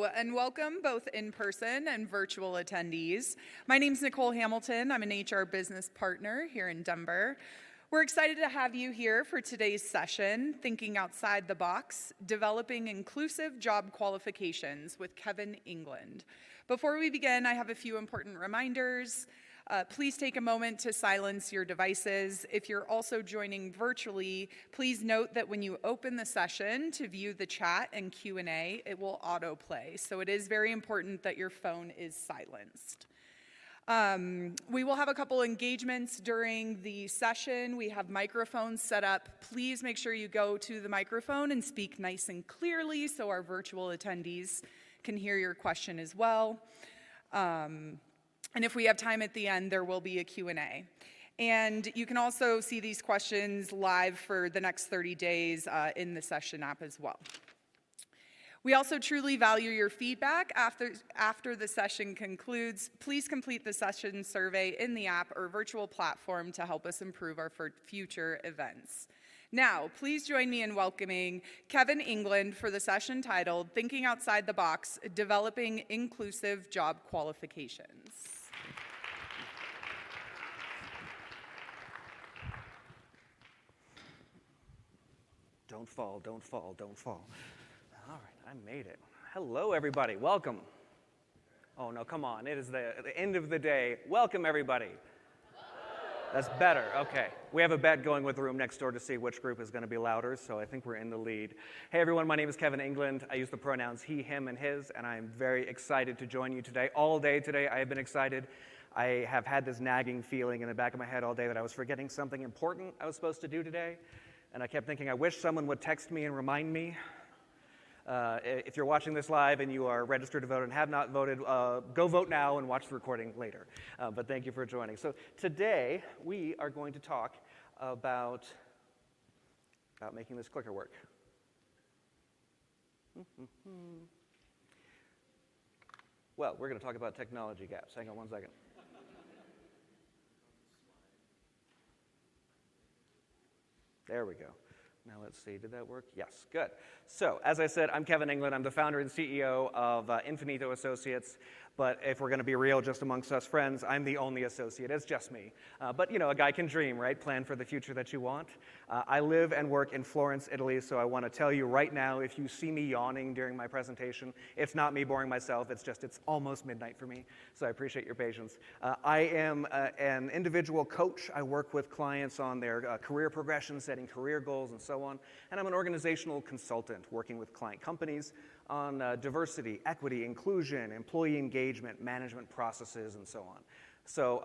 And welcome both in-person and virtual attendees. My name's Nicole Hamilton. I'm an HR business partner here in Denver. We're excited to have you here for today's session, Thinking Outside the Box, Developing Inclusive Job Qualifications with Kevin England. Before we begin, I have a few important reminders. Please take a moment to silence your devices. If you're also joining virtually, please note that when you open the session to view the chat and Q&A, it will autoplay. So it is very important that your phone is silenced. We will have a couple engagements during the session. We have microphones set up. Please make sure you go to the microphone and speak nice and clearly so our virtual attendees can hear your question as well. And if we have time at the end, there will be a Q&A. And you can also see these questions live for the next 30 days in the session app as well. We also truly value your feedback after the session concludes. Please complete the session survey in the app or virtual platform to help us improve our future events. Now, please join me in welcoming Kevin England for the session titled Thinking Outside the Box, Developing Inclusive Job Qualifications. Don't fall, don't fall, don't fall. All right, I made it. Hello, everybody. Welcome. Oh, no, come on. It is the end of the day. Welcome, everybody. That's better. Okay. We have a bet going with the room next door to see which group is going to be louder, so I think we're in the lead. Hey, everyone. My name is Kevin England. I use the pronouns he, him, and his, and I'm very excited to join you today. All day today, I have been excited. I have had this nagging feeling in the back of my head all day that I was forgetting something important I was supposed to do today. And I kept thinking, I wish someone would text me and remind me. If you're watching this live and you are registered to vote and have not voted, go vote now and watch the recording later. But thank you for joining. So today, we are going to talk about making this clicker work. Well, we're going to talk about technology gaps. Hang on one second. There we go. Now let's see, did that work? Yes, good. So, as I said, I'm Kevin England. I'm the founder and CEO of Infinito Associates. But if we're going to be real, just amongst us friends, I'm the only associate. It's just me. But, you know, a guy can dream, right? Plan for the future that you want. I live and work in Florence, Italy, so I want to tell you right now, if you see me yawning during my presentation, it's not me boring myself. It's just, it's almost midnight for me, so I appreciate your patience. I am an individual coach. I work with clients on their career progression, setting career goals, and so on. And I'm an organizational consultant working with client companies on diversity, equity, inclusion, employee engagement, management processes, and so on. So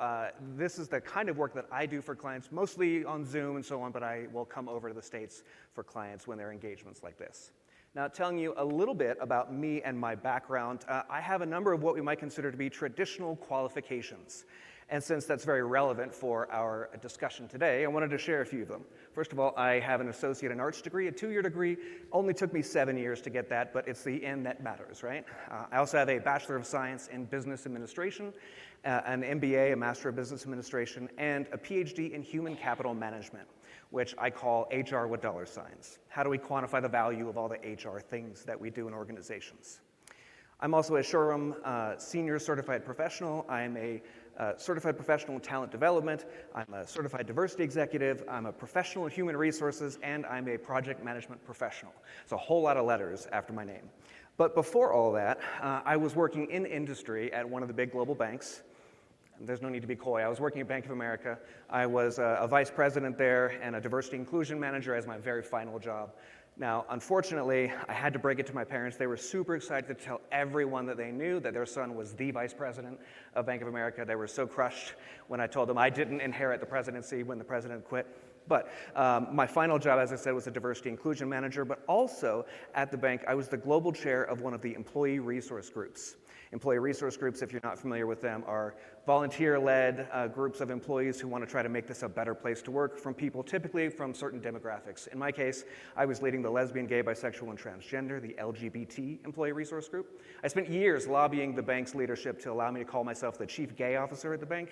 this is the kind of work that I do for clients, mostly on Zoom and so on, but I will come over to the States for clients when there are engagements like this. Now, telling you a little bit about me and my background, I have a number of what we might consider to be traditional qualifications. And since that's very relevant for our discussion today, I wanted to share a few of them. First of all, I have an associate in arts degree, a 2-year degree. Only took me 7 years to get that, but it's the end that matters, right? I also have a Bachelor of Science in Business Administration, an MBA, a Master of Business Administration, and a PhD in Human Capital Management, which I call HR with dollar signs. How do we quantify the value of all the HR things that we do in organizations? I'm also a Showroom Senior Certified Professional. I'm a Certified Professional in Talent Development. I'm a Certified Diversity Executive. I'm a Professional in Human Resources, and I'm a Project Management Professional. It's a whole lot of letters after my name. But before all that, I was working in industry at one of the big global banks. There's no need to be coy. I was working at Bank of America. I was a vice president there and a diversity inclusion manager as my very final job. Now, unfortunately, I had to break it to my parents. They were super excited to tell everyone that they knew that their son was the vice president of Bank of America. They were so crushed when I told them I didn't inherit the presidency when the president quit. But my final job, as I said, was a diversity inclusion manager, but also at the bank, I was the global chair of one of the employee resource groups. Employee resource groups, if you're not familiar with them, are volunteer-led groups of employees who want to try to make this a better place to work from people typically from certain demographics. In my case, I was leading the lesbian, gay, bisexual, and transgender, the LGBT employee resource group. I spent years lobbying the bank's leadership to allow me to call myself the chief gay officer at the bank.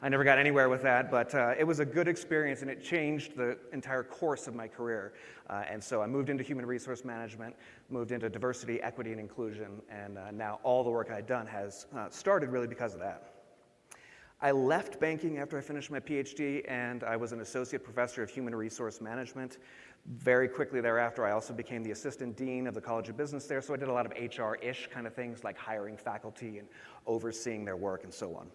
I never got anywhere with that, but it was a good experience, and it changed the entire course of my career. And so I moved into human resource management, moved into diversity, equity, and inclusion, and now all the work I'd done has started really because of that. I left banking after I finished my PhD, and I was an associate professor of human resource management. Very quickly thereafter, I also became the assistant dean of the College of Business there, so I did a lot of HR-ish kind of things like hiring faculty and overseeing their work and so on.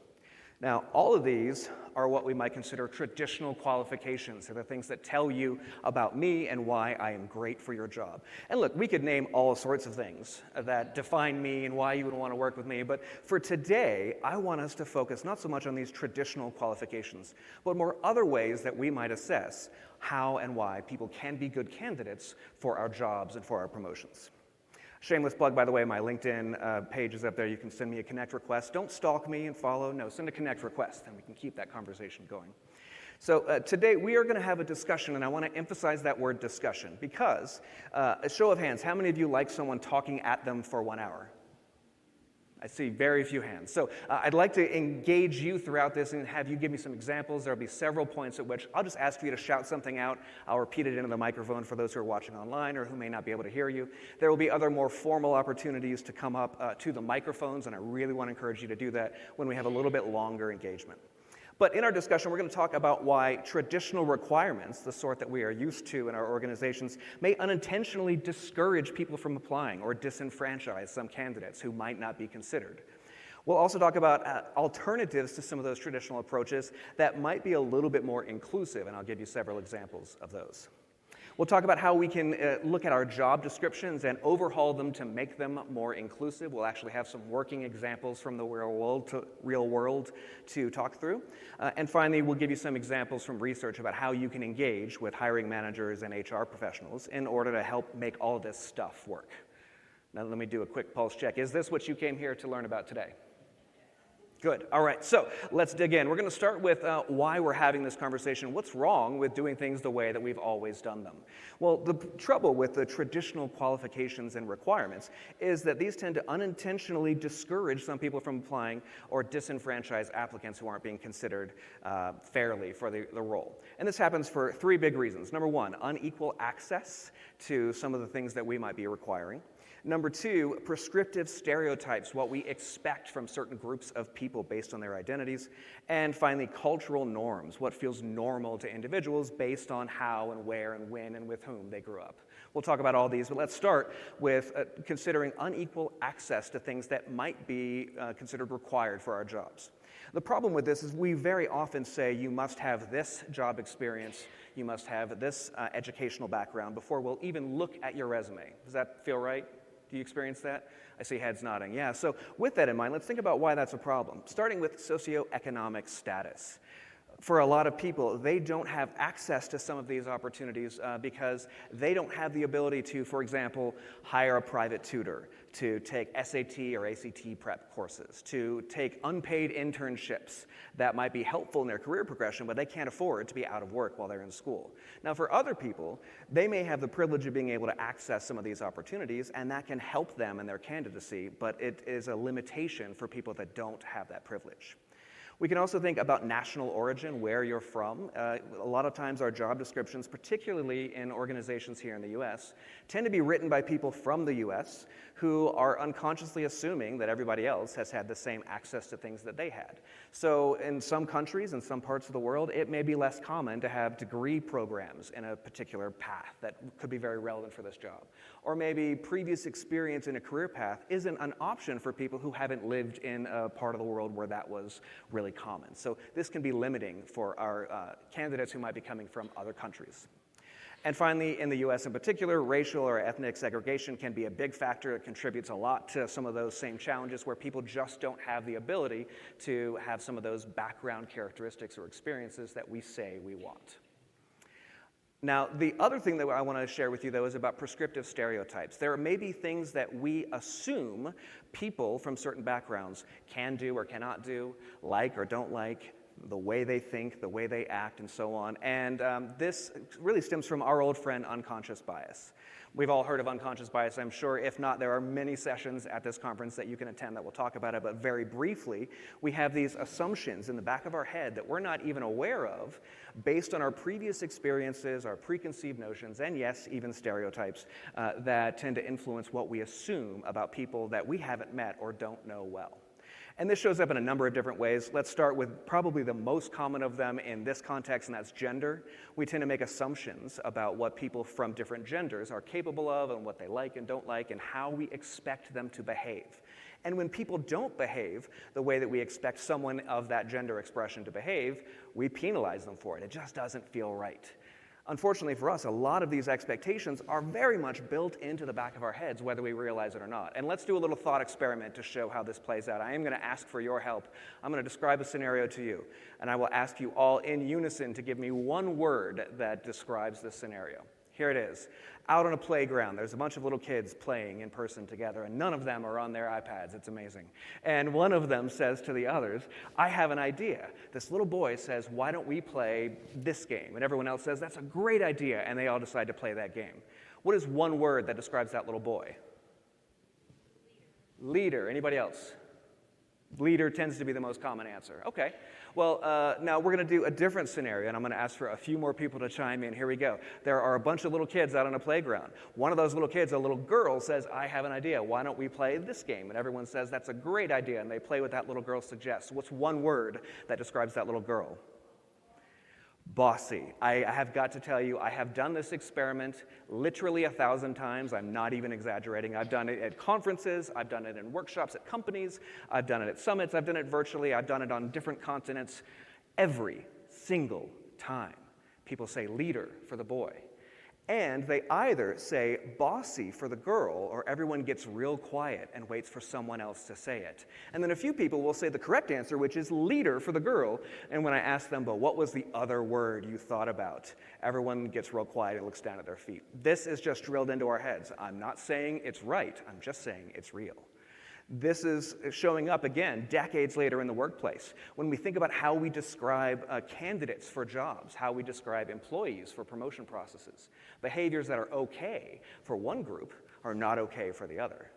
Now, all of these are what we might consider traditional qualifications. They're the things that tell you about me and why I am great for your job. And look, we could name all sorts of things that define me and why you would want to work with me, but for today, I want us to focus not so much on these traditional qualifications, but more other ways that we might assess how and why people can be good candidates for our jobs and for our promotions. Shameless plug, by the way, my LinkedIn page is up there. You can send me a connect request. Don't stalk me and follow. No, send a connect request, and we can keep that conversation going. So today we are going to have a discussion, and I want to emphasize that word discussion because, a show of hands, how many of you like someone talking at them for 1 hour? I see very few hands. So I'd like to engage you throughout this and have you give me some examples. There'll be several points at which I'll just ask you to shout something out. I'll repeat it into the microphone for those who are watching online or who may not be able to hear you. There will be other more formal opportunities to come up to the microphones, and I really want to encourage you to do that when we have a little bit longer engagement. But in our discussion, we're going to talk about why traditional requirements, the sort that we are used to in our organizations, may unintentionally discourage people from applying or disenfranchise some candidates who might not be considered. We'll also talk about alternatives to some of those traditional approaches that might be a little bit more inclusive, and I'll give you several examples of those. We'll talk about how we can look at our job descriptions and overhaul them to make them more inclusive. We'll actually have some working examples from the real world to talk through. And finally, we'll give you some examples from research about how you can engage with hiring managers and HR professionals in order to help make all this stuff work. Now let me do a quick pulse check. Is this what you came here to learn about today? Good. All right, so let's dig in. We're going to start with why we're having this conversation. What's wrong with doing things the way that we've always done them? Well, the trouble with the traditional qualifications and requirements is that these tend to unintentionally discourage some people from applying or disenfranchise applicants who aren't being considered fairly for the role. And this happens for three big reasons. Number one, unequal access to some of the things that we might be requiring. Number two, prescriptive stereotypes, what we expect from certain groups of people based on their identities. And finally, cultural norms, what feels normal to individuals based on how and where and when and with whom they grew up. We'll talk about all these, but let's start with considering unequal access to things that might be considered required for our jobs. The problem with this is we very often say you must have this job experience, you must have this educational background before we'll even look at your resume. Does that feel right? Do you experience that? I see heads nodding. Yeah, so with that in mind, let's think about why that's a problem, starting with socioeconomic status. For a lot of people, they don't have access to some of these opportunities because they don't have the ability to, for example, hire a private tutor, to take SAT or ACT prep courses, to take unpaid internships that might be helpful in their career progression, but they can't afford to be out of work while they're in school. Now, for other people, they may have the privilege of being able to access some of these opportunities, and that can help them in their candidacy, but it is a limitation for people that don't have that privilege. We can also think about national origin, where you're from. A lot of times our job descriptions, particularly in organizations here in the US, tend to be written by people from the US who are unconsciously assuming that everybody else has had the same access to things that they had. So in some countries, in some parts of the world, it may be less common to have degree programs in a particular path that could be very relevant for this job. Or maybe previous experience in a career path isn't an option for people who haven't lived in a part of the world where that was really common. So this can be limiting for our candidates who might be coming from other countries. And finally, in the US in particular, racial or ethnic segregation can be a big factor. It contributes a lot to some of those same challenges where people just don't have the ability to have some of those background characteristics or experiences that we say we want. Now, the other thing that I want to share with you, though, is about prescriptive stereotypes. There may be things that we assume people from certain backgrounds can do or cannot do, like or don't like, the way they think, the way they act, and so on. And this really stems from our old friend, unconscious bias. We've all heard of unconscious bias, I'm sure. If not, there are many sessions at this conference that you can attend that will talk about it. But very briefly, we have these assumptions in the back of our head that we're not even aware of based on our previous experiences, our preconceived notions, and yes, even stereotypes that tend to influence what we assume about people that we haven't met or don't know well. And this shows up in a number of different ways. Let's start with probably the most common of them in this context, and that's gender. We tend to make assumptions about what people from different genders are capable of and what they like and don't like and how we expect them to behave. And when people don't behave the way that we expect someone of that gender expression to behave, we penalize them for it. It just doesn't feel right. Unfortunately for us, a lot of these expectations are very much built into the back of our heads, whether we realize it or not. And let's do a little thought experiment to show how this plays out. I am going to ask for your help. I'm going to describe a scenario to you, and I will ask you all in unison to give me one word that describes this scenario. Here it is. Out on a playground, there's a bunch of little kids playing in person together, and none of them are on their iPads. It's amazing. And one of them says to the others, I have an idea. This little boy says, why don't we play this game? And everyone else says, that's a great idea, and they all decide to play that game. What is one word that describes that little boy? Leader. Anybody else? Leader tends to be the most common answer. Okay. Well, now we're going to do a different scenario, and I'm going to ask for a few more people to chime in. Here we go. There are a bunch of little kids out on a playground. One of those little kids, a little girl, says, I have an idea. Why don't we play this game? And everyone says, that's a great idea, and they play what that little girl suggests. What's one word that describes that little girl? Bossy. I have got to tell you, I have done this experiment literally 1,000 times. I'm not even exaggerating. I've done it at conferences. I've done it in workshops at companies. I've done it at summits. I've done it virtually. I've done it on different continents. Every single time, people say leader for the boy. And they either say bossy for the girl, or everyone gets real quiet and waits for someone else to say it. And then a few people will say the correct answer, which is leader for the girl. And when I ask them, but what was the other word you thought about? Everyone gets real quiet and looks down at their feet. This is just drilled into our heads. I'm not saying it's right. I'm just saying it's real. This is showing up again decades later in the workplace. When we think about how we describe candidates for jobs, how we describe employees for promotion processes, behaviors that are okay for one group are not okay for the other.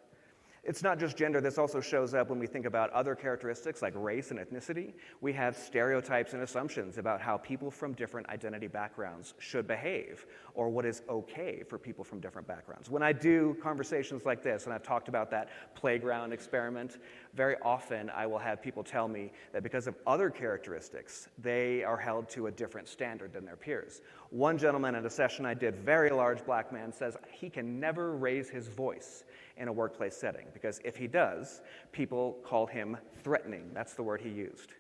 It's not just gender. This also shows up when we think about other characteristics like race and ethnicity. We have stereotypes and assumptions about how people from different identity backgrounds should behave, or what is okay for people from different backgrounds. When I do conversations like this, and I've talked about that playground experiment, very often I will have people tell me that because of other characteristics, they are held to a different standard than their peers. One gentleman at a session I did, very large black man, says he can never raise his voice in a workplace setting, because if he does, people call him threatening. That's the word he used.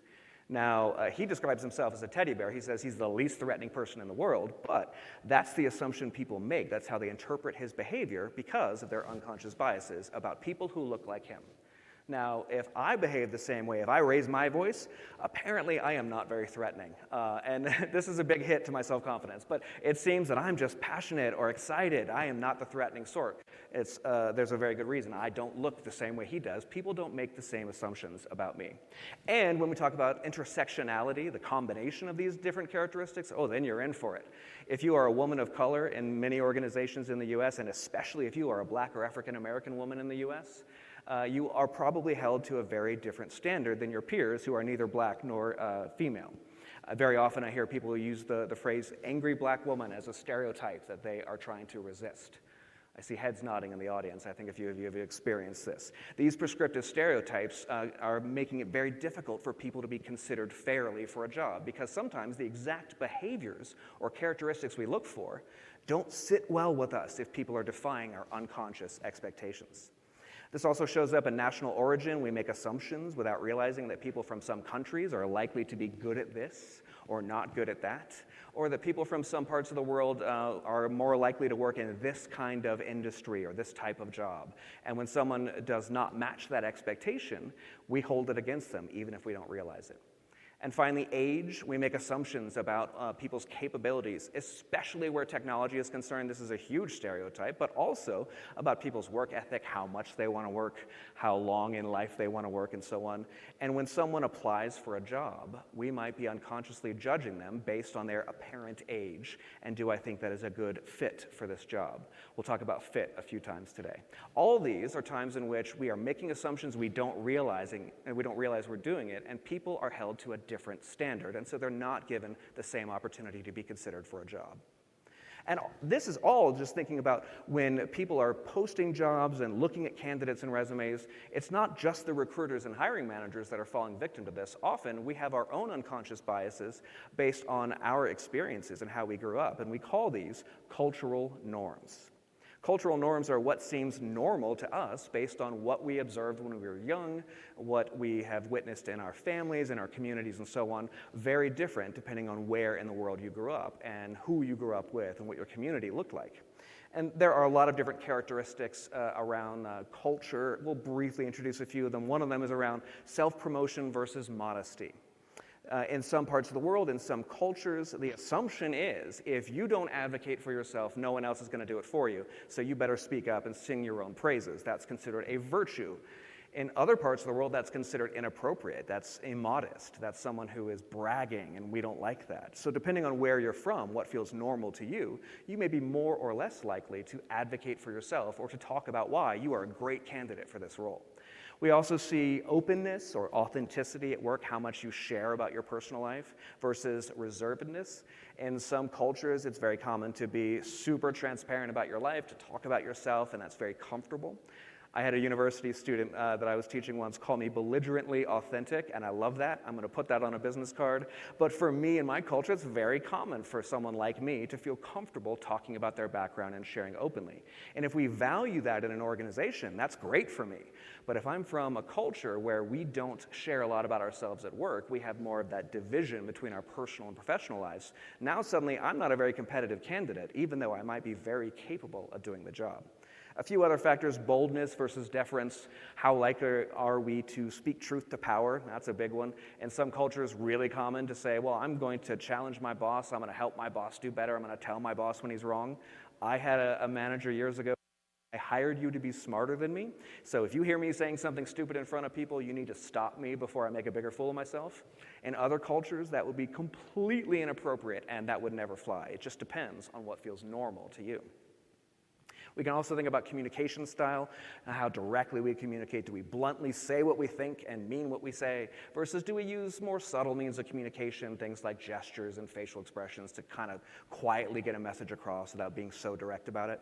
Now, he describes himself as a teddy bear. He says he's the least threatening person in the world, but that's the assumption people make. That's how they interpret his behavior because of their unconscious biases about people who look like him. Now, if I behave the same way, if I raise my voice, apparently I am not very threatening. And this is a big hit to my self-confidence, but it seems that I'm just passionate or excited. I am not the threatening sort. There's a very good reason. I don't look the same way he does. People don't make the same assumptions about me. And when we talk about intersectionality, the combination of these different characteristics, then you're in for it. If you are a woman of color in many organizations in the U.S., and especially if you are a black or African-American woman in the U.S., you are probably held to a very different standard than your peers who are neither black nor female. Very often I hear people use the phrase angry black woman as a stereotype that they are trying to resist. I see heads nodding in the audience. I think a few of you have experienced this. These prescriptive stereotypes are making it very difficult for people to be considered fairly for a job, because sometimes the exact behaviors or characteristics we look for don't sit well with us if people are defying our unconscious expectations. This also shows up in national origin. We make assumptions without realizing that people from some countries are likely to be good at this or not good at that, or that people from some parts of the world are more likely to work in this kind of industry or this type of job. And when someone does not match that expectation, we hold it against them, even if we don't realize it. And finally, age. We make assumptions about people's capabilities, especially where technology is concerned. This is a huge stereotype, but also about people's work ethic, how much they want to work, how long in life they want to work, and so on. And when someone applies for a job, we might be unconsciously judging them based on their apparent age, and do I think that is a good fit for this job? We'll talk about fit a few times today. All these are times in which we are making assumptions we don't realize we're doing it, and people are held to a different standard, and so they're not given the same opportunity to be considered for a job. And this is all just thinking about when people are posting jobs and looking at candidates and resumes. It's not just the recruiters and hiring managers that are falling victim to this. Often we have our own unconscious biases based on our experiences and how we grew up, and we call these cultural norms. Cultural norms are what seems normal to us based on what we observed when we were young, what we have witnessed in our families, in our communities, and so on. Very different depending on where in the world you grew up and who you grew up with and what your community looked like. And there are a lot of different characteristics around culture. We'll briefly introduce a few of them. One of them is around self-promotion versus modesty. In some parts of the world, in some cultures, the assumption is if you don't advocate for yourself, no one else is going to do it for you. So you better speak up and sing your own praises. That's considered a virtue. In other parts of the world, that's considered inappropriate. That's immodest. That's someone who is bragging, and we don't like that. So depending on where you're from, what feels normal to you, you may be more or less likely to advocate for yourself or to talk about why you are a great candidate for this role. We also see openness or authenticity at work, how much you share about your personal life, versus reservedness. In some cultures, it's very common to be super transparent about your life, to talk about yourself, and that's very comfortable. I had a university student that I was teaching once call me belligerently authentic, and I love that. I'm going to put that on a business card. But for me, in my culture, it's very common for someone like me to feel comfortable talking about their background and sharing openly. And if we value that in an organization, that's great for me. But if I'm from a culture where we don't share a lot about ourselves at work, we have more of that division between our personal and professional lives, now suddenly I'm not a very competitive candidate, even though I might be very capable of doing the job. A few other factors: boldness versus deference. How likely are we to speak truth to power? That's a big one. In some cultures, really common to say, well, I'm going to challenge my boss. I'm going to help my boss do better. I'm going to tell my boss when he's wrong. I had a manager years ago. I hired you to be smarter than me. So if you hear me saying something stupid in front of people, you need to stop me before I make a bigger fool of myself. In other cultures, that would be completely inappropriate, and that would never fly. It just depends on what feels normal to you. We can also think about communication style, how directly we communicate. Do we bluntly say what we think and mean what we say, versus do we use more subtle means of communication, things like gestures and facial expressions, to kind of quietly get a message across without being so direct about it?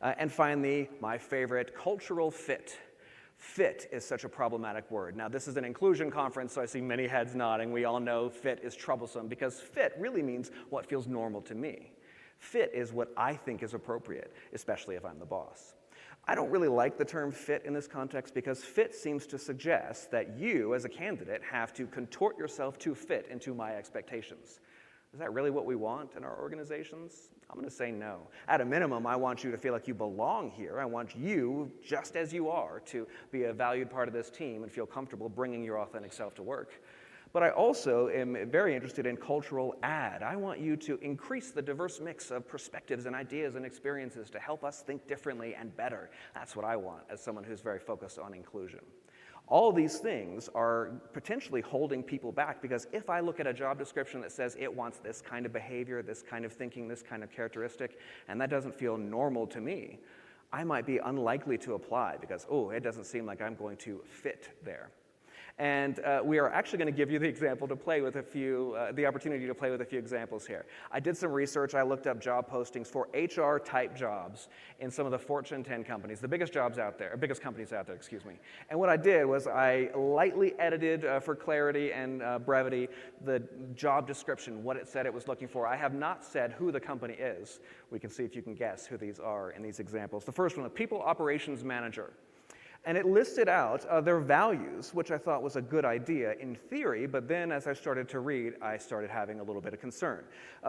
And finally, my favorite, cultural fit. Fit is such a problematic word. Now, this is an inclusion conference, so I see many heads nodding. We all know fit is troublesome because fit really means what feels normal to me. Fit is what I think is appropriate, especially if I'm the boss. I don't really like the term fit in this context because fit seems to suggest that you, as a candidate, have to contort yourself to fit into my expectations. Is that really what we want in our organizations? I'm going to say no. At a minimum, I want you to feel like you belong here. I want you, just as you are, to be a valued part of this team and feel comfortable bringing your authentic self to work. But I also am very interested in cultural add. I want you to increase the diverse mix of perspectives and ideas and experiences to help us think differently and better. That's what I want as someone who's very focused on inclusion. All these things are potentially holding people back because if I look at a job description that says it wants this kind of behavior, this kind of thinking, this kind of characteristic, and that doesn't feel normal to me, I might be unlikely to apply because, it doesn't seem like I'm going to fit there. And we are actually going to give you the example to play with the opportunity to play with a few examples here. I did some research. I looked up job postings for HR-type jobs in some of the Fortune 10 companies, the biggest companies out there, And what I did was I lightly edited, for clarity and brevity, the job description, what it said it was looking for. I have not said who the company is. We can see if you can guess who these are in these examples. The first one, a people operations manager. And it listed out their values, which I thought was a good idea in theory, but then as I started to read, I started having a little bit of concern.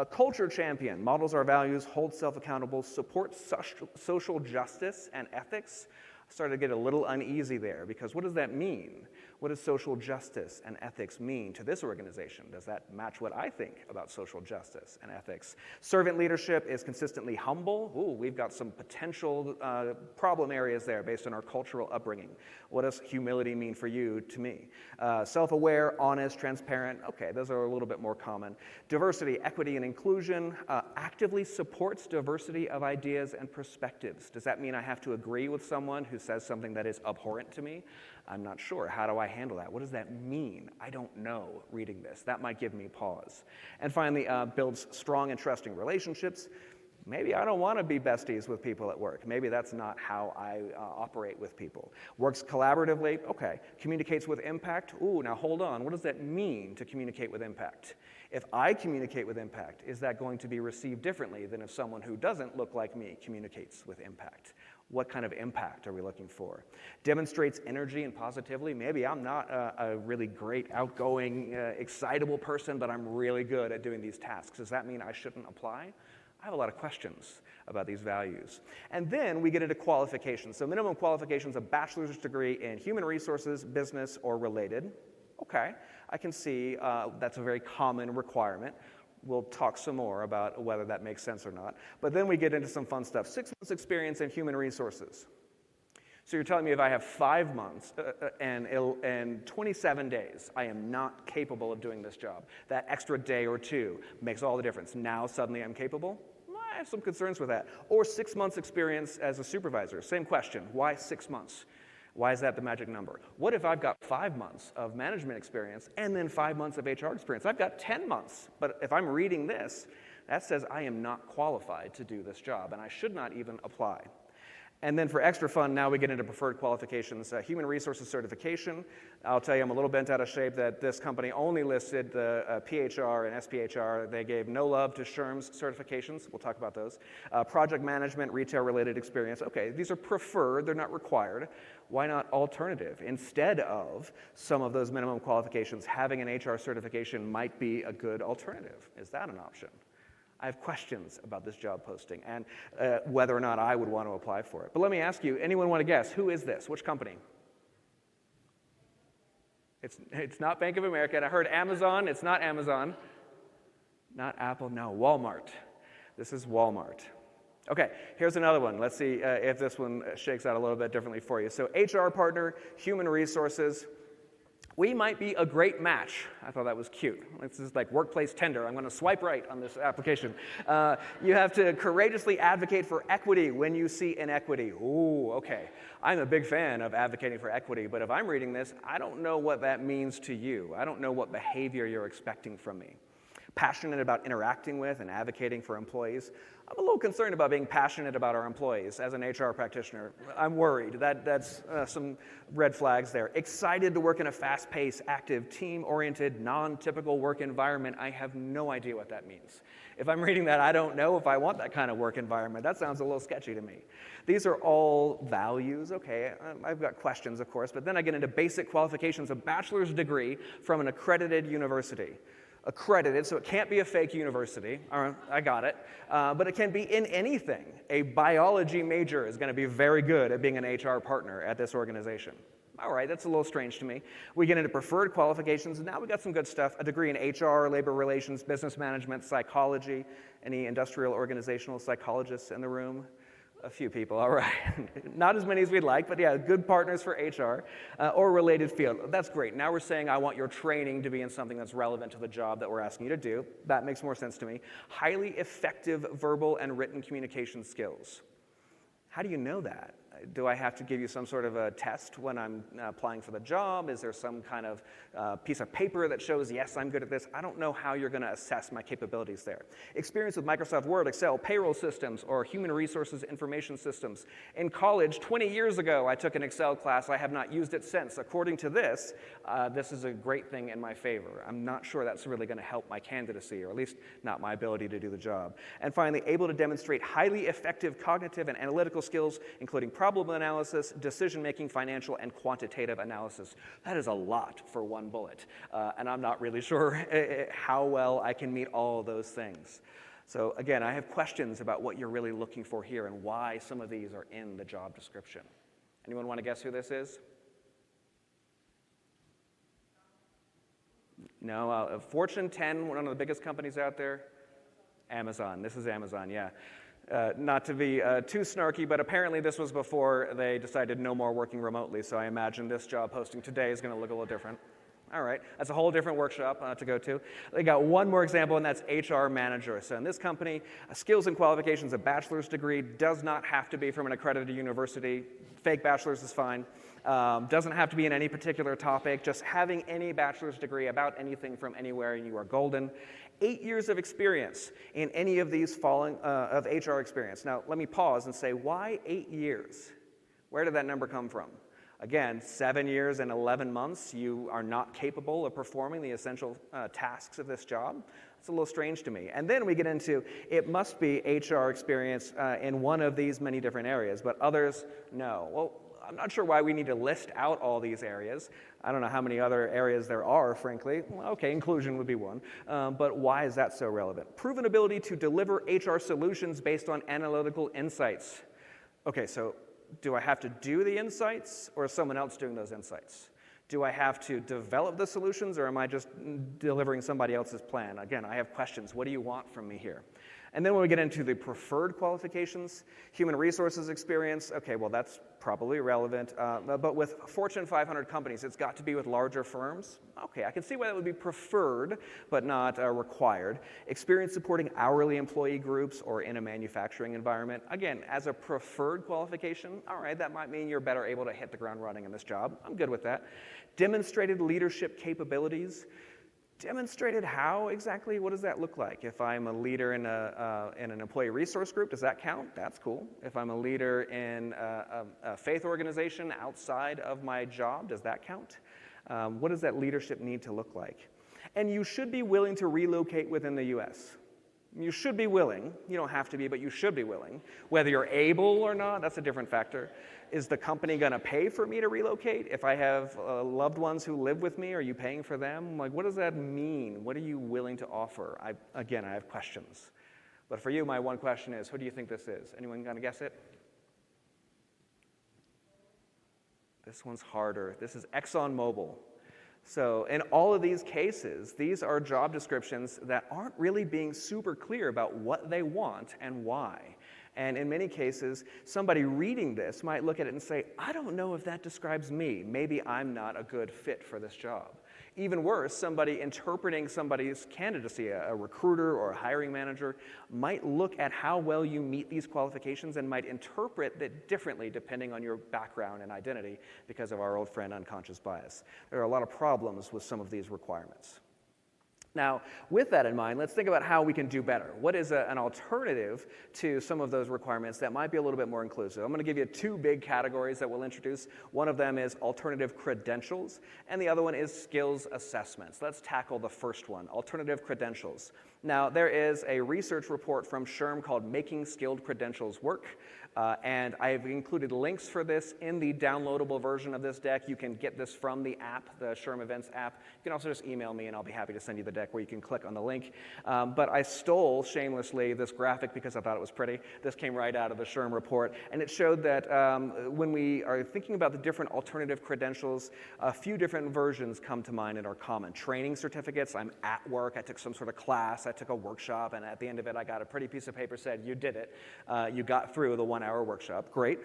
Culture champion, models our values, holds self-accountable, supports social justice and ethics. I started to get a little uneasy there, because what does that mean? What does social justice and ethics mean to this organization? Does that match what I think about social justice and ethics? Servant leadership is consistently humble. Ooh, we've got some potential problem areas there based on our cultural upbringing. What does humility mean for you, to me? Self-aware, honest, transparent. Okay, those are a little bit more common. Diversity, equity, and inclusion actively supports diversity of ideas and perspectives. Does that mean I have to agree with someone who says something that is abhorrent to me? I'm not sure. How do I handle that? What does that mean? I don't know reading this. That might give me pause. And finally, builds strong and trusting relationships. Maybe I don't want to be besties with people at work. Maybe that's not how I operate with people. Works collaboratively. Okay. Communicates with impact. Ooh, now hold on. What does that mean to communicate with impact? If I communicate with impact, is that going to be received differently than if someone who doesn't look like me communicates with impact? What kind of impact are we looking for? Demonstrates energy and positively. Maybe I'm not a really great, outgoing, excitable person, but I'm really good at doing these tasks. Does that mean I shouldn't apply? I have a lot of questions about these values. And then we get into qualifications. So minimum qualifications, a bachelor's degree in human resources, business, or related. Okay, I can see that's a very common requirement. We'll talk some more about whether that makes sense or not. But then we get into some fun stuff. 6 months experience in human resources. So you're telling me if I have 5 months and 27 days, I am not capable of doing this job. That extra day or two makes all the difference. Now suddenly I'm capable? I have some concerns with that. Or 6 months experience as a supervisor. Same question. Why 6 months? Why is that the magic number? What if I've got 5 months of management experience and then 5 months of HR experience? I've got 10 months, but if I'm reading this, that says I am not qualified to do this job, and I should not even apply. And then for extra fun, now we get into preferred qualifications. Human resources certification. I'll tell you, I'm a little bent out of shape that this company only listed the PHR and SPHR. They gave no love to SHRM's certifications. We'll talk about those. Project management, retail-related experience. Okay, these are preferred. They're not required. Why not alternative? Instead of some of those minimum qualifications, having an HR certification might be a good alternative. Is that an option? I have questions about this job posting and whether or not I would want to apply for it. But let me ask you, anyone want to guess? Who is this? Which company? It's not Bank of America. And I heard Amazon. It's not Amazon. Not Apple. No, Walmart. This is Walmart. Okay, here's another one. Let's see if this one shakes out a little bit differently for you. So HR partner, human resources. We might be a great match. I thought that was cute. This is like workplace Tinder. I'm going to swipe right on this application. You have to courageously advocate for equity when you see inequity. Ooh, okay. I'm a big fan of advocating for equity, but if I'm reading this, I don't know what that means to you. I don't know what behavior you're expecting from me. Passionate about interacting with and advocating for employees. I'm a little concerned about being passionate about our employees as an HR practitioner. I'm worried. That's some red flags there. Excited to work in a fast-paced, active, team-oriented, non-typical work environment. I have no idea what that means. If I'm reading that, I don't know if I want that kind of work environment. That sounds a little sketchy to me. These are all values. Okay, I've got questions, of course, but then I get into basic qualifications, a bachelor's degree from an accredited university. Accredited, so it can't be a fake university. I got it. But it can be in anything. A biology major is going to be very good at being an HR partner at this organization. All right, that's a little strange to me. We get into preferred qualifications, and now we got some good stuff. A degree in HR, labor relations, business management, psychology. Any industrial organizational psychologists in the room? A few people, all right. Not as many as we'd like, but yeah, good partners for HR or related field. That's great. Now we're saying I want your training to be in something that's relevant to the job that we're asking you to do. That makes more sense to me. Highly effective verbal and written communication skills. How do you know that? Do I have to give you some sort of a test when I'm applying for the job? Is there some kind of piece of paper that shows, yes, I'm good at this? I don't know how you're going to assess my capabilities there. Experience with Microsoft Word, Excel, payroll systems, or human resources information systems. In college, 20 years ago, I took an Excel class. I have not used it since. According to this, this is a great thing in my favor. I'm not sure that's really going to help my candidacy, or at least not my ability to do the job. And finally, able to demonstrate highly effective cognitive and analytical skills, including problem analysis, decision-making, financial, and quantitative analysis. That is a lot for one bullet, and I'm not really sure how well I can meet all those things. So again, I have questions about what you're really looking for here and why some of these are in the job description. Anyone want to guess who this is? No, Fortune 10, one of the biggest companies out there? Amazon. This is Amazon, yeah. Not to be too snarky, but apparently this was before they decided no more working remotely, so I imagine this job posting today is going to look a little different. All right, that's a whole different workshop to go to. They got one more example, and that's HR manager. So in this company, skills and qualifications, a bachelor's degree does not have to be from an accredited university. Fake bachelor's is fine. Doesn't have to be in any particular topic. Just having any bachelor's degree about anything from anywhere, and you are golden. 8 years of experience in any of these of HR experience. Now, let me pause and say, why 8 years? Where did that number come from? Again, 7 years and 11 months, you are not capable of performing the essential tasks of this job. It's a little strange to me. And then we get into, it must be HR experience in one of these many different areas, but others, no. Well, I'm not sure why we need to list out all these areas. I don't know how many other areas there are, frankly. Well, okay, inclusion would be one. But why is that so relevant? Proven ability to deliver HR solutions based on analytical insights. Okay, so do I have to do the insights, or is someone else doing those insights? Do I have to develop the solutions, or am I just delivering somebody else's plan? Again, I have questions. What do you want from me here? And then when we get into the preferred qualifications, human resources experience, okay, well, that's probably relevant. But with Fortune 500 companies, it's got to be with larger firms. Okay, I can see why that would be preferred, but not required. Experience supporting hourly employee groups or in a manufacturing environment. Again, as a preferred qualification, all right, that might mean you're better able to hit the ground running in this job. I'm good with that. Demonstrated leadership capabilities. Demonstrated how exactly? What does that look like? If I'm a leader in an employee resource group, does that count? That's cool. If I'm a leader in a faith organization outside of my job, does that count? What does that leadership need to look like? And you should be willing to relocate within the U.S. You should be willing. You don't have to be, but you should be willing. Whether you're able or not, that's a different factor. Is the company going to pay for me to relocate? If I have loved ones who live with me, are you paying for them? Like, what does that mean? What are you willing to offer? Again, I have questions. But for you, my one question is, who do you think this is? Anyone going to guess it? This one's harder. This is ExxonMobil. So in all of these cases, these are job descriptions that aren't really being super clear about what they want and why. And in many cases, somebody reading this might look at it and say, I don't know if that describes me. Maybe I'm not a good fit for this job. Even worse, somebody interpreting somebody's candidacy, a recruiter or a hiring manager, might look at how well you meet these qualifications and might interpret it differently depending on your background and identity because of our old friend unconscious bias. There are a lot of problems with some of these requirements. Now, with that in mind, let's think about how we can do better. What is an alternative to some of those requirements that might be a little bit more inclusive? I'm going to give you two big categories that we'll introduce. One of them is alternative credentials, and the other one is skills assessments. Let's tackle the first one, alternative credentials. Now, there is a research report from SHRM called Making Skilled Credentials Work. And I've included links for this in the downloadable version of this deck. You can get this from the app, the SHRM Events app. You can also just email me, and I'll be happy to send you the deck where you can click on the link. But I stole, shamelessly, this graphic because I thought it was pretty. This came right out of the SHRM report. And it showed that when we are thinking about the different alternative credentials, a few different versions come to mind and are common. Training certificates. I'm at work. I took some sort of class. I took a workshop. And at the end of it, I got a pretty piece of paper said, you did it. You got through the 1 hour workshop. Great.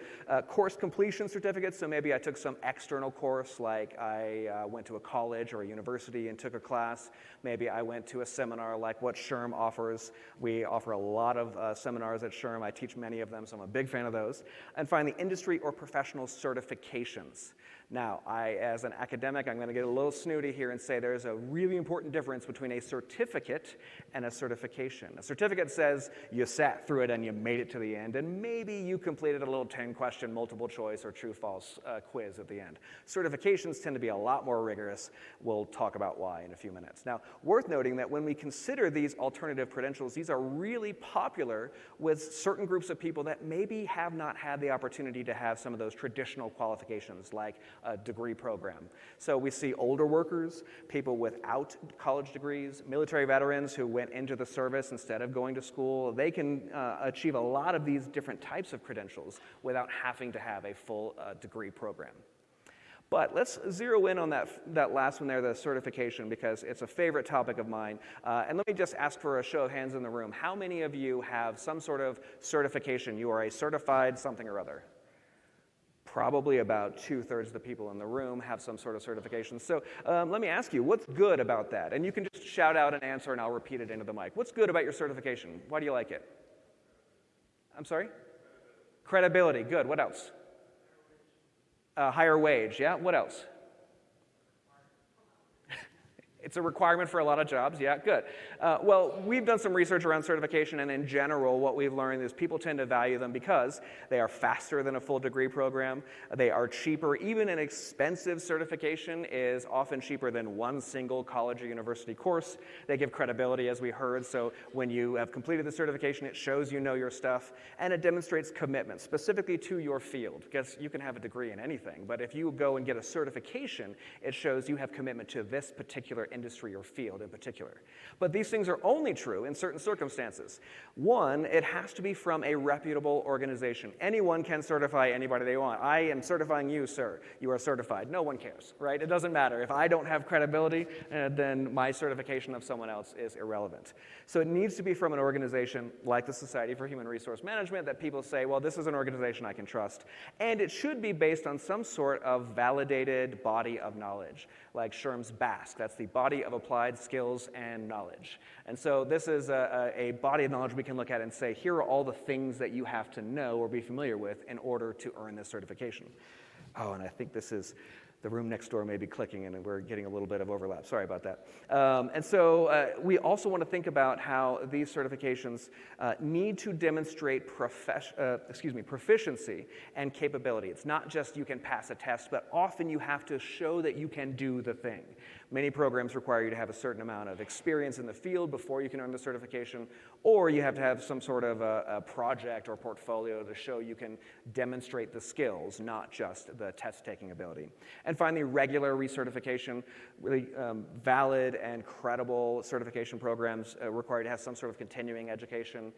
Course completion certificates. So maybe I took some external course, like I went to a college or a university and took a class. Maybe I went to a seminar like what SHRM offers. We offer a lot of seminars at SHRM. I teach many of them, so I'm a big fan of those. And finally, industry or professional certifications. Now, as an academic, I'm going to get a little snooty here and say there's a really important difference between a certificate and a certification. A certificate says you sat through it and you made it to the end, and maybe you completed a little 10-question multiple choice or true-false quiz at the end. Certifications tend to be a lot more rigorous. We'll talk about why in a few minutes. Now, worth noting that when we consider these alternative credentials, these are really popular with certain groups of people that maybe have not had the opportunity to have some of those traditional qualifications, like a degree program. So we see older workers, people without college degrees, military veterans who went into the service instead of going to school. They can achieve a lot of these different types of credentials without having to have a full degree program. But let's zero in on that last one there, the certification, because it's a favorite topic of mine. And let me just ask for a show of hands in the room. How many of you have some sort of certification? You are a certified something or other. Probably about 2/3 of the people in the room have some sort of certification. So let me ask you, what's good about that? And you can just shout out an answer and I'll repeat it into the mic. What's good about your certification? Why do you like it? I'm sorry? Credibility, good. What else? Higher wage, yeah? What else? It's a requirement for a lot of jobs, yeah, good. Well, we've done some research around certification, and in general, what we've learned is people tend to value them because they are faster than a full degree program, they are cheaper. Even an expensive certification is often cheaper than one single college or university course. They give credibility, as we heard, so when you have completed the certification, it shows you know your stuff, and it demonstrates commitment, specifically to your field, because you can have a degree in anything, but if you go and get a certification, it shows you have commitment to this particular industry or field in particular. But these things are only true in certain circumstances. One, it has to be from a reputable organization. Anyone can certify anybody they want. I am certifying you, sir. You are certified. No one cares, right? It doesn't matter. If I don't have credibility, then my certification of someone else is irrelevant. So it needs to be from an organization like the Society for Human Resource Management that people say, well, this is an organization I can trust. And it should be based on some sort of validated body of knowledge, like Sherm's BASC. That's the Body of Applied Skills and Knowledge. And so this is a body of knowledge we can look at and say, here are all the things that you have to know or be familiar with in order to earn this certification. Oh, and I think this is, the room next door may be clicking and we're getting a little bit of overlap. Sorry about that. And so we also want to think about how these certifications need to demonstrate proficiency and capability. It's not just you can pass a test, but often you have to show that you can do the thing. Many programs require you to have a certain amount of experience in the field before you can earn the certification, or you have to have some sort of a project or portfolio to show you can demonstrate the skills, not just the test-taking ability. And finally, regular recertification, really valid and credible certification programs require you to have some sort of continuing education.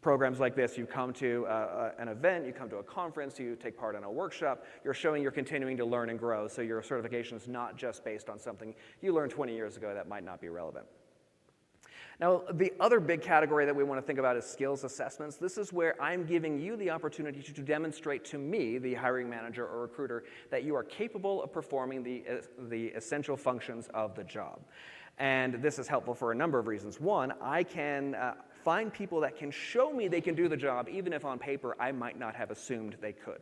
Programs like this, you come to an event, you come to a conference, you take part in a workshop, you're showing you're continuing to learn and grow, so your certification is not just based on something you learned 20 years ago that might not be relevant. Now, the other big category that we want to think about is skills assessments. This is where I'm giving you the opportunity to demonstrate to me, the hiring manager or recruiter, that you are capable of performing the essential functions of the job. And this is helpful for a number of reasons. One, I can find people that can show me they can do the job, even if on paper I might not have assumed they could.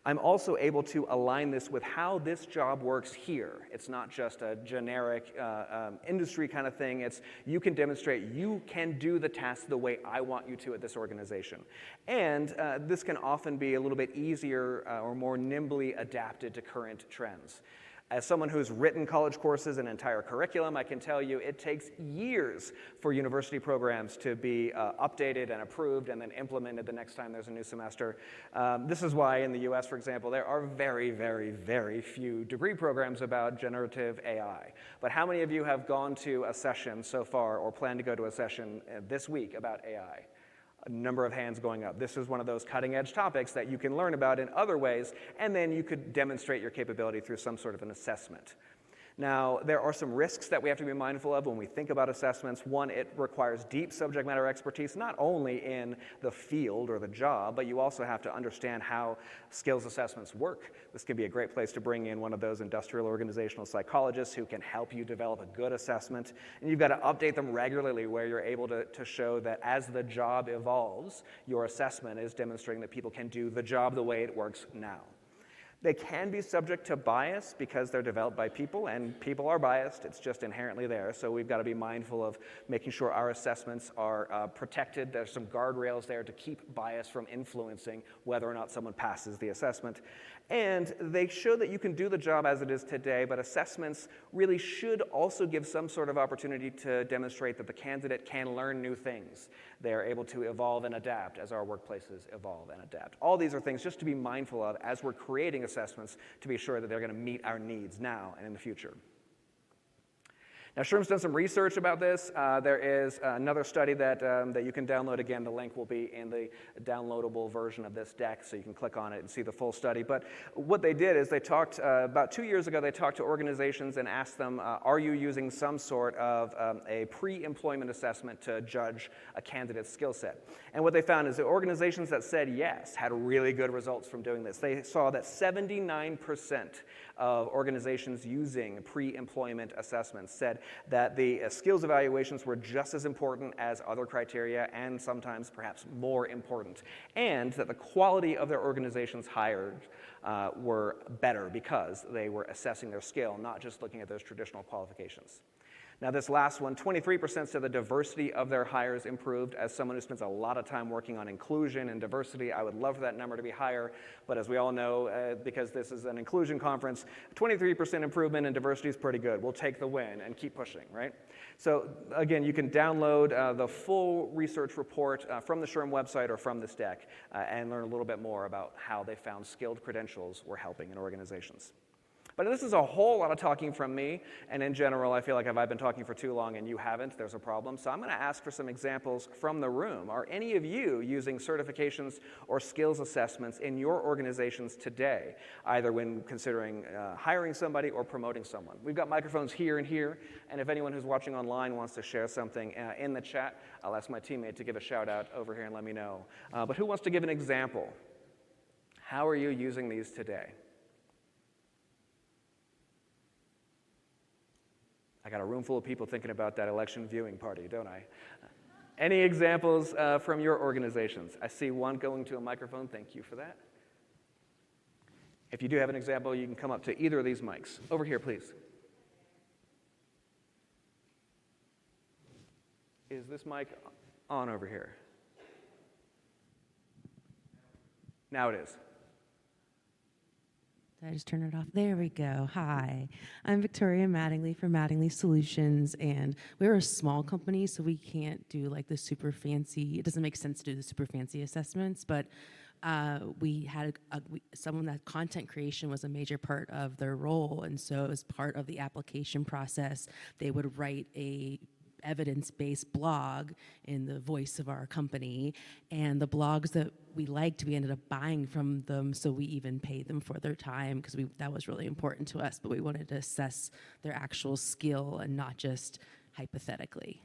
I'm also able to align this with how this job works here. It's not just a generic industry kind of thing. It's you can demonstrate you can do the task the way I want you to at this organization. And this can often be a little bit easier or more nimbly adapted to current trends. As someone who's written college courses and entire curriculum, I can tell you it takes years for university programs to be updated and approved and then implemented the next time there's a new semester. This is why in the US, for example, there are very, very, very few degree programs about generative AI. But how many of you have gone to a session so far or plan to go to a session this week about AI? A number of hands going up. This is one of those cutting-edge topics that you can learn about in other ways, and then you could demonstrate your capability through some sort of an assessment. Now, there are some risks that we have to be mindful of when we think about assessments. One, it requires deep subject matter expertise, not only in the field or the job, but you also have to understand how skills assessments work. This can be a great place to bring in one of those industrial organizational psychologists who can help you develop a good assessment. And you've got to update them regularly where you're able to show that as the job evolves, your assessment is demonstrating that people can do the job the way it works now. They can be subject to bias because they're developed by people, and people are biased. It's just inherently there. So we've got to be mindful of making sure our assessments are protected. There's some guardrails there to keep bias from influencing whether or not someone passes the assessment. And they show that you can do the job as it is today, but assessments really should also give some sort of opportunity to demonstrate that the candidate can learn new things. They are able to evolve and adapt as our workplaces evolve and adapt. All these are things just to be mindful of as we're creating assessments to be sure that they're going to meet our needs now and in the future. Now, SHRM's done some research about this. There is another study that you can download. Again, the link will be in the downloadable version of this deck, so you can click on it and see the full study. But what they did is they talked, about 2 years ago, they talked to organizations and asked them, are you using some sort of a pre-employment assessment to judge a candidate's skill set? And what they found is the organizations that said yes had really good results from doing this. They saw that 79% of organizations using pre-employment assessments said that the skills evaluations were just as important as other criteria and sometimes perhaps more important, and that the quality of their organizations hired were better because they were assessing their skill, not just looking at those traditional qualifications. Now, this last one, 23% said the diversity of their hires improved. As someone who spends a lot of time working on inclusion and diversity, I would love for that number to be higher. But as we all know, because this is an inclusion conference, 23% improvement in diversity is pretty good. We'll take the win and keep pushing, right? So again, you can download the full research report from the SHRM website or from this deck and learn a little bit more about how they found skilled credentials were helping in organizations. But this is a whole lot of talking from me, and in general, I feel like if I've been talking for too long and you haven't, there's a problem. So I'm going to ask for some examples from the room. Are any of you using certifications or skills assessments in your organizations today, either when considering hiring somebody or promoting someone? We've got microphones here and here, and if anyone who's watching online wants to share something in the chat, I'll ask my teammate to give a shout out over here and let me know. But who wants to give an example? How are you using these today? I got a room full of people thinking about that election viewing party, don't I? Any examples from your organizations? I see one going to a microphone. Thank you for that. If you do have an example, you can come up to either of these mics. Over here, please. Is this mic on over here? Now it is. Did I just turn it off? There we go. Hi, I'm Victoria Mattingly from Mattingly Solutions, and we're a small company, so we can't do like the super fancy, it doesn't make sense to do the super fancy assessments, but we had someone that content creation was a major part of their role, and so as part of the application process, they would write a evidence-based blog in the voice of our company, and the blogs that we liked, we ended up buying from them, so we even paid them for their time because that was really important to us, but we wanted to assess their actual skill and not just hypothetically.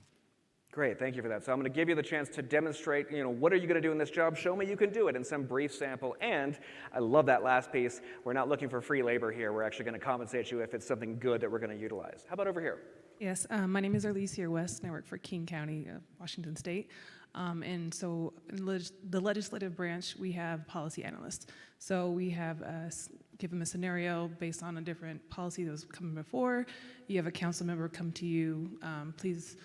Great, thank you for that. So I'm going to give you the chance to demonstrate, what are you going to do in this job? Show me you can do it in some brief sample. And I love that last piece. We're not looking for free labor here. We're actually going to compensate you if it's something good that we're going to utilize. How about over here? Yes, my name is Alicia West, and I work for King County, Washington State. And so in the legislative branch, we have policy analysts. So we have give them a scenario based on a different policy that was coming before. You have a council member come to you, please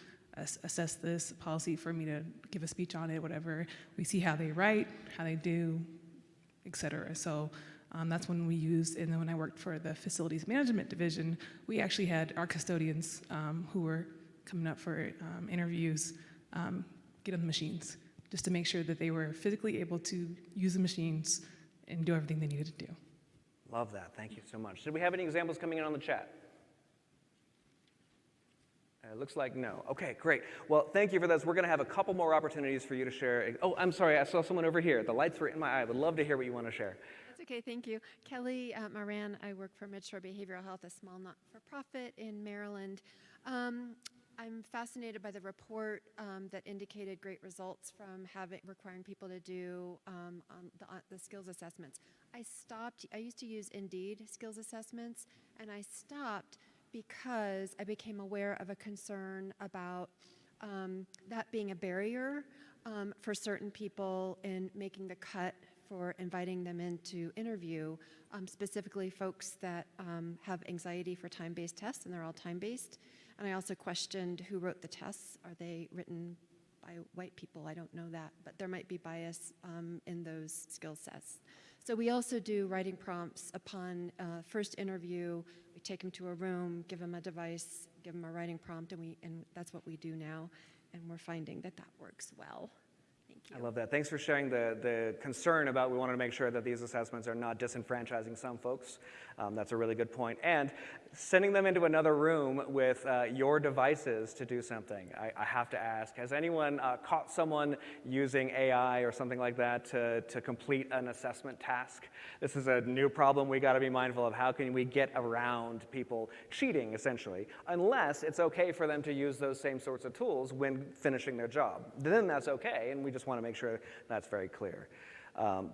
assess this policy for me to give a speech on it, whatever. We see how they write, how they do, et cetera. So that's when we used, and then when I worked for the facilities management division, we actually had our custodians who were coming up for interviews get on the machines just to make sure that they were physically able to use the machines and do everything they needed to do. Love that. Thank you so much. Did we have any examples coming in on the chat? It looks like no. Okay, great. Well, thank you for this. We're going to have a couple more opportunities for you to share. Oh, I'm sorry. I saw someone over here. The lights were in my eye. I would love to hear what you want to share. That's okay. Thank you. Kelly Moran. I work for Midshore Behavioral Health, a small not-for-profit in Maryland. I'm fascinated by the report that indicated great results from requiring people to do on the skills assessments. I used to use Indeed skills assessments, and I stopped because I became aware of a concern about that being a barrier for certain people in making the cut for inviting them in to interview, specifically folks that have anxiety for time-based tests, and they're all time-based. And I also questioned who wrote the tests. Are they written by white people? I don't know that, but there might be bias in those skill sets. So we also do writing prompts upon first interview. We take them to a room, give them a device, give them a writing prompt, and that's what we do now. And we're finding that works well. Thank I love that. Thanks for sharing the concern about we want to make sure that these assessments are not disenfranchising some folks. That's a really good point. And sending them into another room with your devices to do something. I have to ask, has anyone caught someone using AI or something like that to complete an assessment task? This is a new problem we got to be mindful of. How can we get around people cheating, essentially, unless it's okay for them to use those same sorts of tools when finishing their job. Then that's okay, and we just want to make sure that's very clear.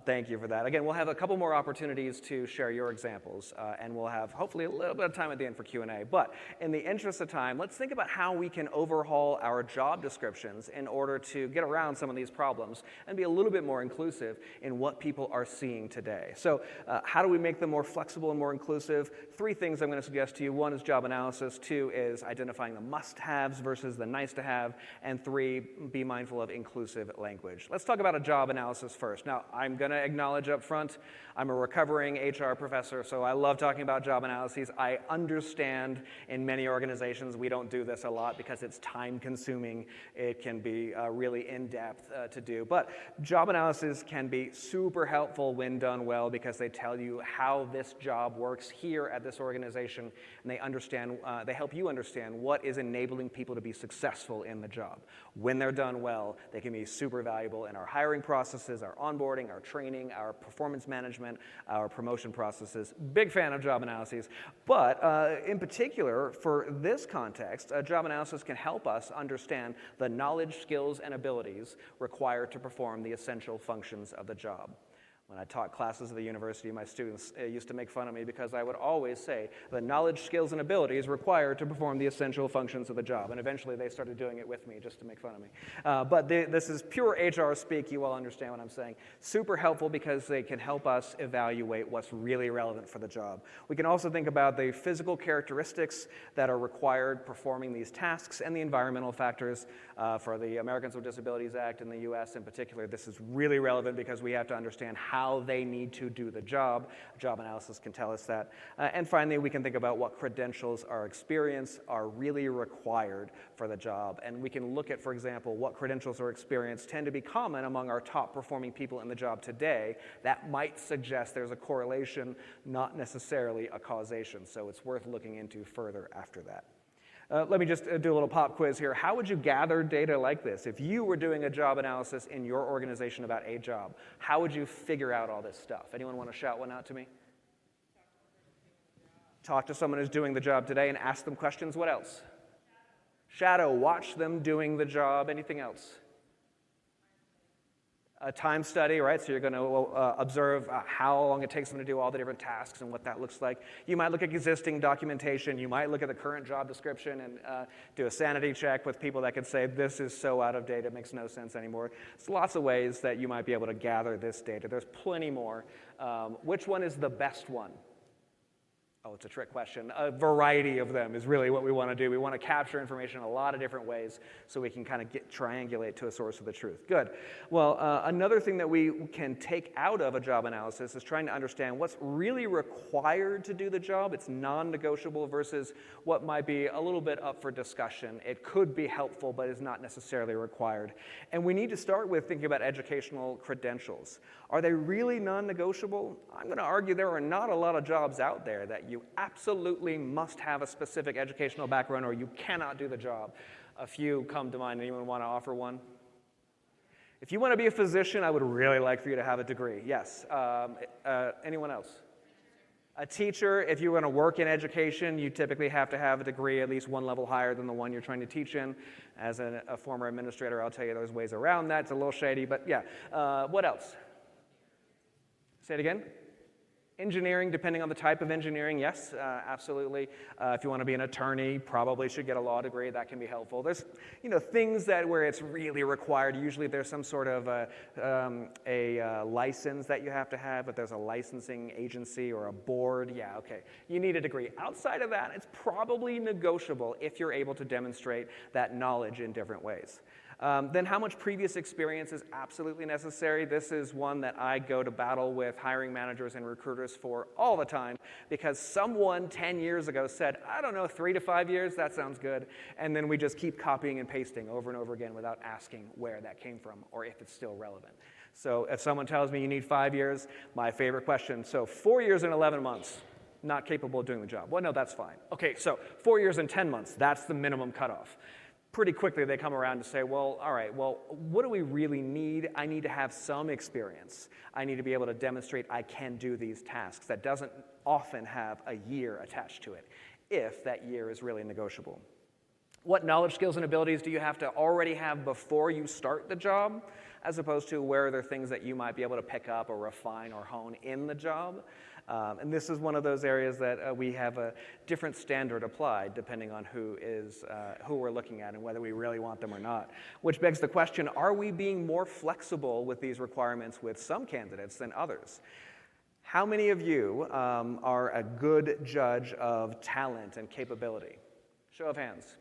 Thank you for that. Again, we'll have a couple more opportunities to share your examples, and we'll have hopefully a little bit of time at the end for Q&A. But in the interest of time, let's think about how we can overhaul our job descriptions in order to get around some of these problems and be a little bit more inclusive in what people are seeing today. So how do we make them more flexible and more inclusive? 3 things I'm going to suggest to you. 1 is job analysis. 2 is identifying the must-haves versus the nice-to-have. And 3, be mindful of inclusive language. Let's talk about a job analysis first. Now, I'm going to acknowledge up front, I'm a recovering HR professor, so I love talking about job analyses. I understand in many organizations we don't do this a lot because it's time-consuming. It can be really in-depth to do. But job analysis can be super helpful when done well because they tell you how this job works here at this organization, and they help you understand what is enabling people to be successful in the job. When they're done well, they can be super valuable in our hiring processes, our onboarding, our training, our performance management, our promotion processes. Big fan of job analyses. But in particular, for this context, a job analysis can help us understand the knowledge, skills, and abilities required to perform the essential functions of the job. When I taught classes at the university, my students used to make fun of me because I would always say the knowledge, skills, and abilities required to perform the essential functions of the job. And eventually they started doing it with me just to make fun of me. But this is pure HR speak. You all understand what I'm saying. Super helpful because they can help us evaluate what's really relevant for the job. We can also think about the physical characteristics that are required performing these tasks and the environmental factors. For the Americans with Disabilities Act in the U.S. in particular, this is really relevant because we have to understand how they need to do the job. Job analysis can tell us that. And finally, we can think about what credentials or experience are really required for the job. And we can look at, for example, what credentials or experience tend to be common among our top performing people in the job today. That might suggest there's a correlation, not necessarily a causation. So it's worth looking into further after that. Let me just do a little pop quiz here. How would you gather data like this? If you were doing a job analysis in your organization about a job, how would you figure out all this stuff? Anyone want to shout one out to me? Talk to someone who's doing the job today and ask them questions. What else? Shadow, watch them doing the job. Anything else? A time study, right? So you're going to observe how long it takes them to do all the different tasks and what that looks like. You might look at existing documentation. You might look at the current job description and do a sanity check with people that could say, this is so out of date, it makes no sense anymore. There's lots of ways that you might be able to gather this data. There's plenty more. Which one is the best one? Oh, it's a trick question. A variety of them is really what we want to do. We want to capture information in a lot of different ways so we can kind of triangulate to a source of the truth. Good. Well, another thing that we can take out of a job analysis is trying to understand what's really required to do the job. It's non-negotiable versus what might be a little bit up for discussion. It could be helpful, but is not necessarily required. And we need to start with thinking about educational credentials. Are they really non-negotiable? I'm going to argue there are not a lot of jobs out there that you absolutely must have a specific educational background or you cannot do the job. A few come to mind. Anyone want to offer one? If you want to be a physician, I would really like for you to have a degree. Yes. Anyone else? A teacher, if you want to work in education, you typically have to have a degree at least one level higher than the one you're trying to teach in. As a former administrator, I'll tell you there's ways around that. It's a little shady, but yeah. What else? Say it again. Engineering, depending on the type of engineering, yes, absolutely. If you want to be an attorney, probably should get a law degree. That can be helpful. There's, things where it's really required. Usually there's some sort of a license that you have to have. If there's a licensing agency or a board, yeah, okay. You need a degree. Outside of that, it's probably negotiable if you're able to demonstrate that knowledge in different ways. Then how much previous experience is absolutely necessary? This is one that I go to battle with hiring managers and recruiters for all the time because someone 10 years ago said, I don't know, 3 to 5 years, that sounds good. And then we just keep copying and pasting over and over again without asking where that came from or if it's still relevant. So if someone tells me you need 5 years, my favorite question, so 4 years and 11 months, not capable of doing the job. Well, no, that's fine. Okay, so 4 years and 10 months, that's the minimum cutoff. Pretty quickly they come around to say, well, all right, well, what do we really need? I need to have some experience. I need to be able to demonstrate I can do these tasks. That doesn't often have a year attached to it, if that year is really negotiable. What knowledge, skills, and abilities do you have to already have before you start the job, as opposed to where are there things that you might be able to pick up or refine or hone in the job? And this is one of those areas that we have a different standard applied depending on who we're looking at and whether we really want them or not. Which begs the question, are we being more flexible with these requirements with some candidates than others? How many of you are a good judge of talent and capability? Show of hands.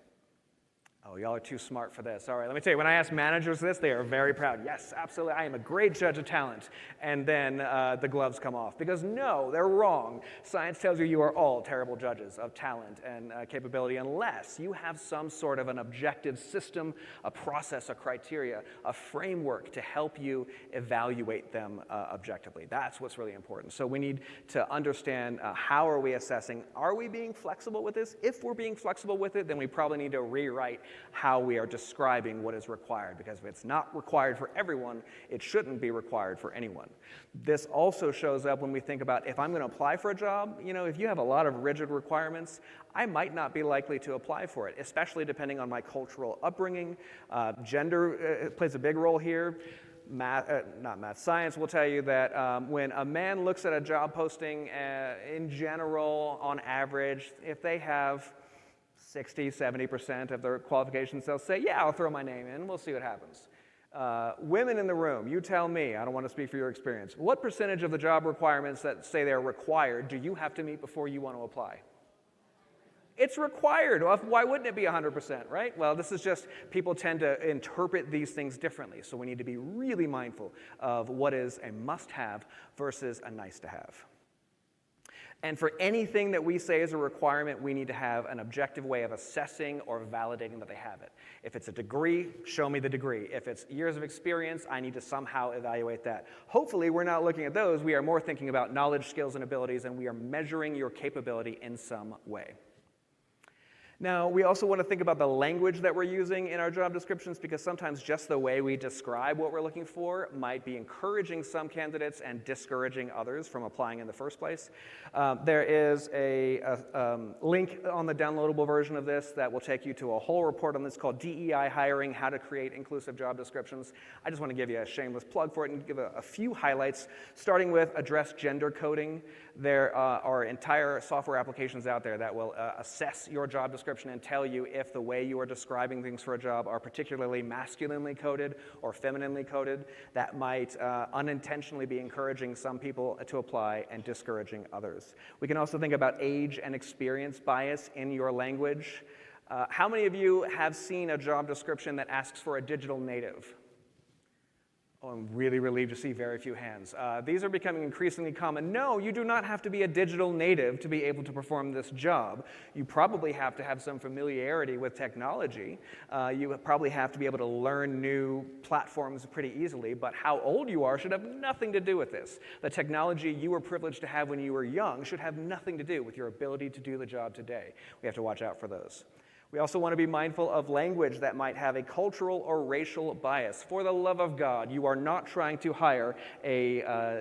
Oh, y'all are too smart for this. All right, let me tell you, when I ask managers this, they are very proud. Yes, absolutely, I am a great judge of talent. And then the gloves come off. Because no, they're wrong. Science tells you you are all terrible judges of talent and capability unless you have some sort of an objective system, a process, a criteria, a framework to help you evaluate them objectively. That's what's really important. So we need to understand how are we assessing. Are we being flexible with this? If we're being flexible with it, then we probably need to rewrite how we are describing what is required, because if it's not required for everyone, it shouldn't be required for anyone. This also shows up when we think about if I'm going to apply for a job, if you have a lot of rigid requirements, I might not be likely to apply for it, especially depending on my cultural upbringing. Gender plays a big role here. Science will tell you that when a man looks at a job posting, in general, on average, if they have 60, 70% of their qualifications, they'll say, yeah, I'll throw my name in, we'll see what happens. Women in the room, you tell me, I don't want to speak for your experience, what percentage of the job requirements that say they're required do you have to meet before you want to apply? It's required. Why wouldn't it be 100%, right? Well, this is just, people tend to interpret these things differently, so we need to be really mindful of what is a must-have versus a nice-to-have. And for anything that we say is a requirement, we need to have an objective way of assessing or validating that they have it. If it's a degree, show me the degree. If it's years of experience, I need to somehow evaluate that. Hopefully, we're not looking at those. We are more thinking about knowledge, skills, and abilities, and we are measuring your capability in some way. Now, we also want to think about the language that we're using in our job descriptions, because sometimes just the way we describe what we're looking for might be encouraging some candidates and discouraging others from applying in the first place. There is a link on the downloadable version of this that will take you to a whole report on this called DEI Hiring, How to Create Inclusive Job Descriptions. I just want to give you a shameless plug for it and give a few highlights, starting with address gender coding. There are entire software applications out there that will assess your job description and tell you if the way you are describing things for a job are particularly masculinely coded or femininely coded. That might unintentionally be encouraging some people to apply and discouraging others. We can also think about age and experience bias in your language. How many of you have seen a job description that asks for a digital native? Oh, I'm really relieved to see very few hands. These are becoming increasingly common. No, you do not have to be a digital native to be able to perform this job. You probably have to have some familiarity with technology. You probably have to be able to learn new platforms pretty easily, but how old you are should have nothing to do with this. The technology you were privileged to have when you were young should have nothing to do with your ability to do the job today. We have to watch out for those. We also want to be mindful of language that might have a cultural or racial bias. For the love of God, you are not trying to hire a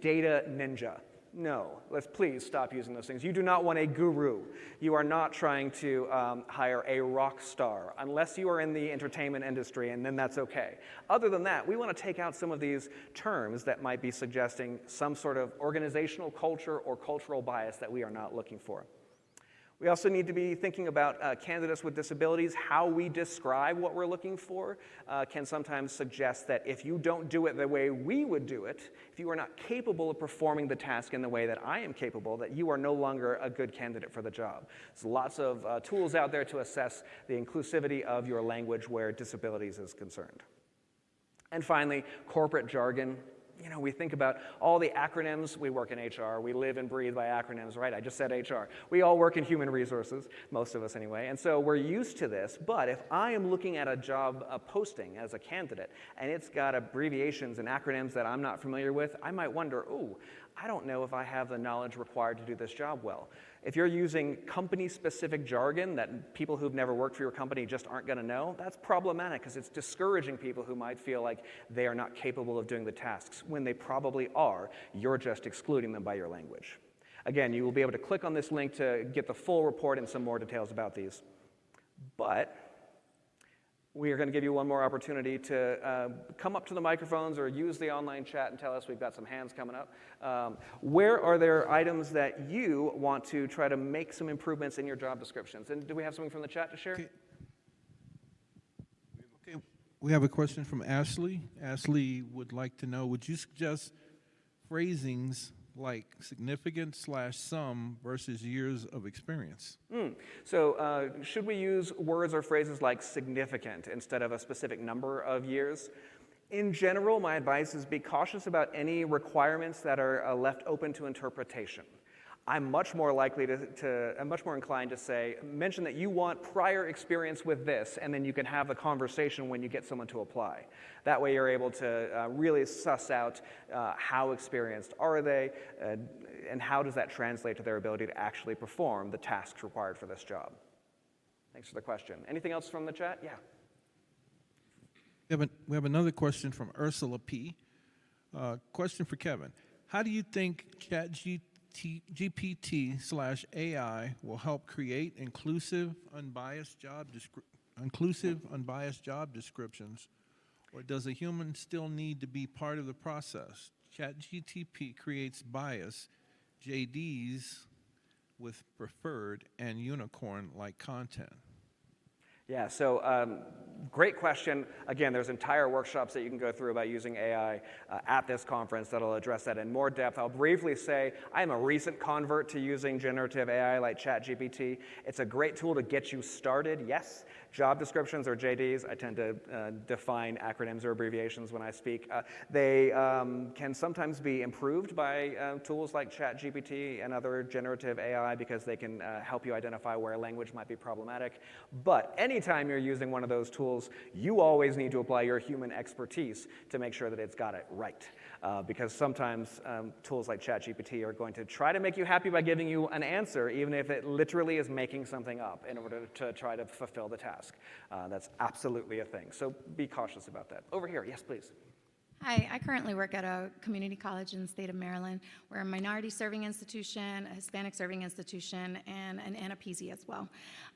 data ninja. No, let's please stop using those things. You do not want a guru. You are not trying to hire a rock star, unless you are in the entertainment industry, and then that's okay. Other than that, we want to take out some of these terms that might be suggesting some sort of organizational culture or cultural bias that we are not looking for. We also need to be thinking about candidates with disabilities. How we describe what we're looking for can sometimes suggest that if you don't do it the way we would do it, if you are not capable of performing the task in the way that I am capable, that you are no longer a good candidate for the job. There's lots of tools out there to assess the inclusivity of your language where disabilities is concerned. And finally, corporate jargon. You know, we think about all the acronyms. We work in HR. We live and breathe by acronyms, right? I just said HR. We all work in human resources, most of us anyway, and so we're used to this. But if I am looking at a job posting as a candidate, and it's got abbreviations and acronyms that I'm not familiar with, I might wonder, ooh, I don't know if I have the knowledge required to do this job well. If you're using company-specific jargon that people who've never worked for your company just aren't going to know, that's problematic because it's discouraging people who might feel like they are not capable of doing the tasks when they probably are. You're just excluding them by your language. Again, you will be able to click on this link to get the full report and some more details about these. But we are going to give you one more opportunity to come up to the microphones or use the online chat and tell us. We've got some hands coming up. Where are there items that you want to try to make some improvements in your job descriptions? And do we have something from the chat to share? Okay. We have a question from Ashley. Ashley would like to know, would you suggest phrasings like significant/some versus years of experience? So should we use words or phrases like significant instead of a specific number of years? In general, my advice is be cautious about any requirements that are left open to interpretation. I'm much more inclined to say, mention that you want prior experience with this, and then you can have a conversation when you get someone to apply. That way you're able to really suss out how experienced are they, and how does that translate to their ability to actually perform the tasks required for this job. Thanks for the question. Anything else from the chat? Yeah. We have another question from Ursula P. Question for Kevin. How do you think GPT/AI will help create inclusive, unbiased job descriptions, or does a human still need to be part of the process? ChatGPT creates bias, JDs with preferred and unicorn-like content. Yeah, so great question. Again, there's entire workshops that you can go through about using AI at this conference that'll address that in more depth. I'll briefly say I'm a recent convert to using generative AI like ChatGPT. It's a great tool to get you started, yes. Job descriptions or JDs, I tend to define acronyms or abbreviations when I speak. They can sometimes be improved by tools like ChatGPT and other generative AI because they can help you identify where language might be problematic. But anytime you're using one of those tools, you always need to apply your human expertise to make sure that it's got it right. Because sometimes tools like ChatGPT are going to try to make you happy by giving you an answer, even if it literally is making something up in order to try to fulfill the task. That's absolutely a thing. So be cautious about that. Over here, yes, please. Hi, I currently work at a community college in the state of Maryland. We're a minority serving institution, a Hispanic serving institution, and an ANAPESI as well.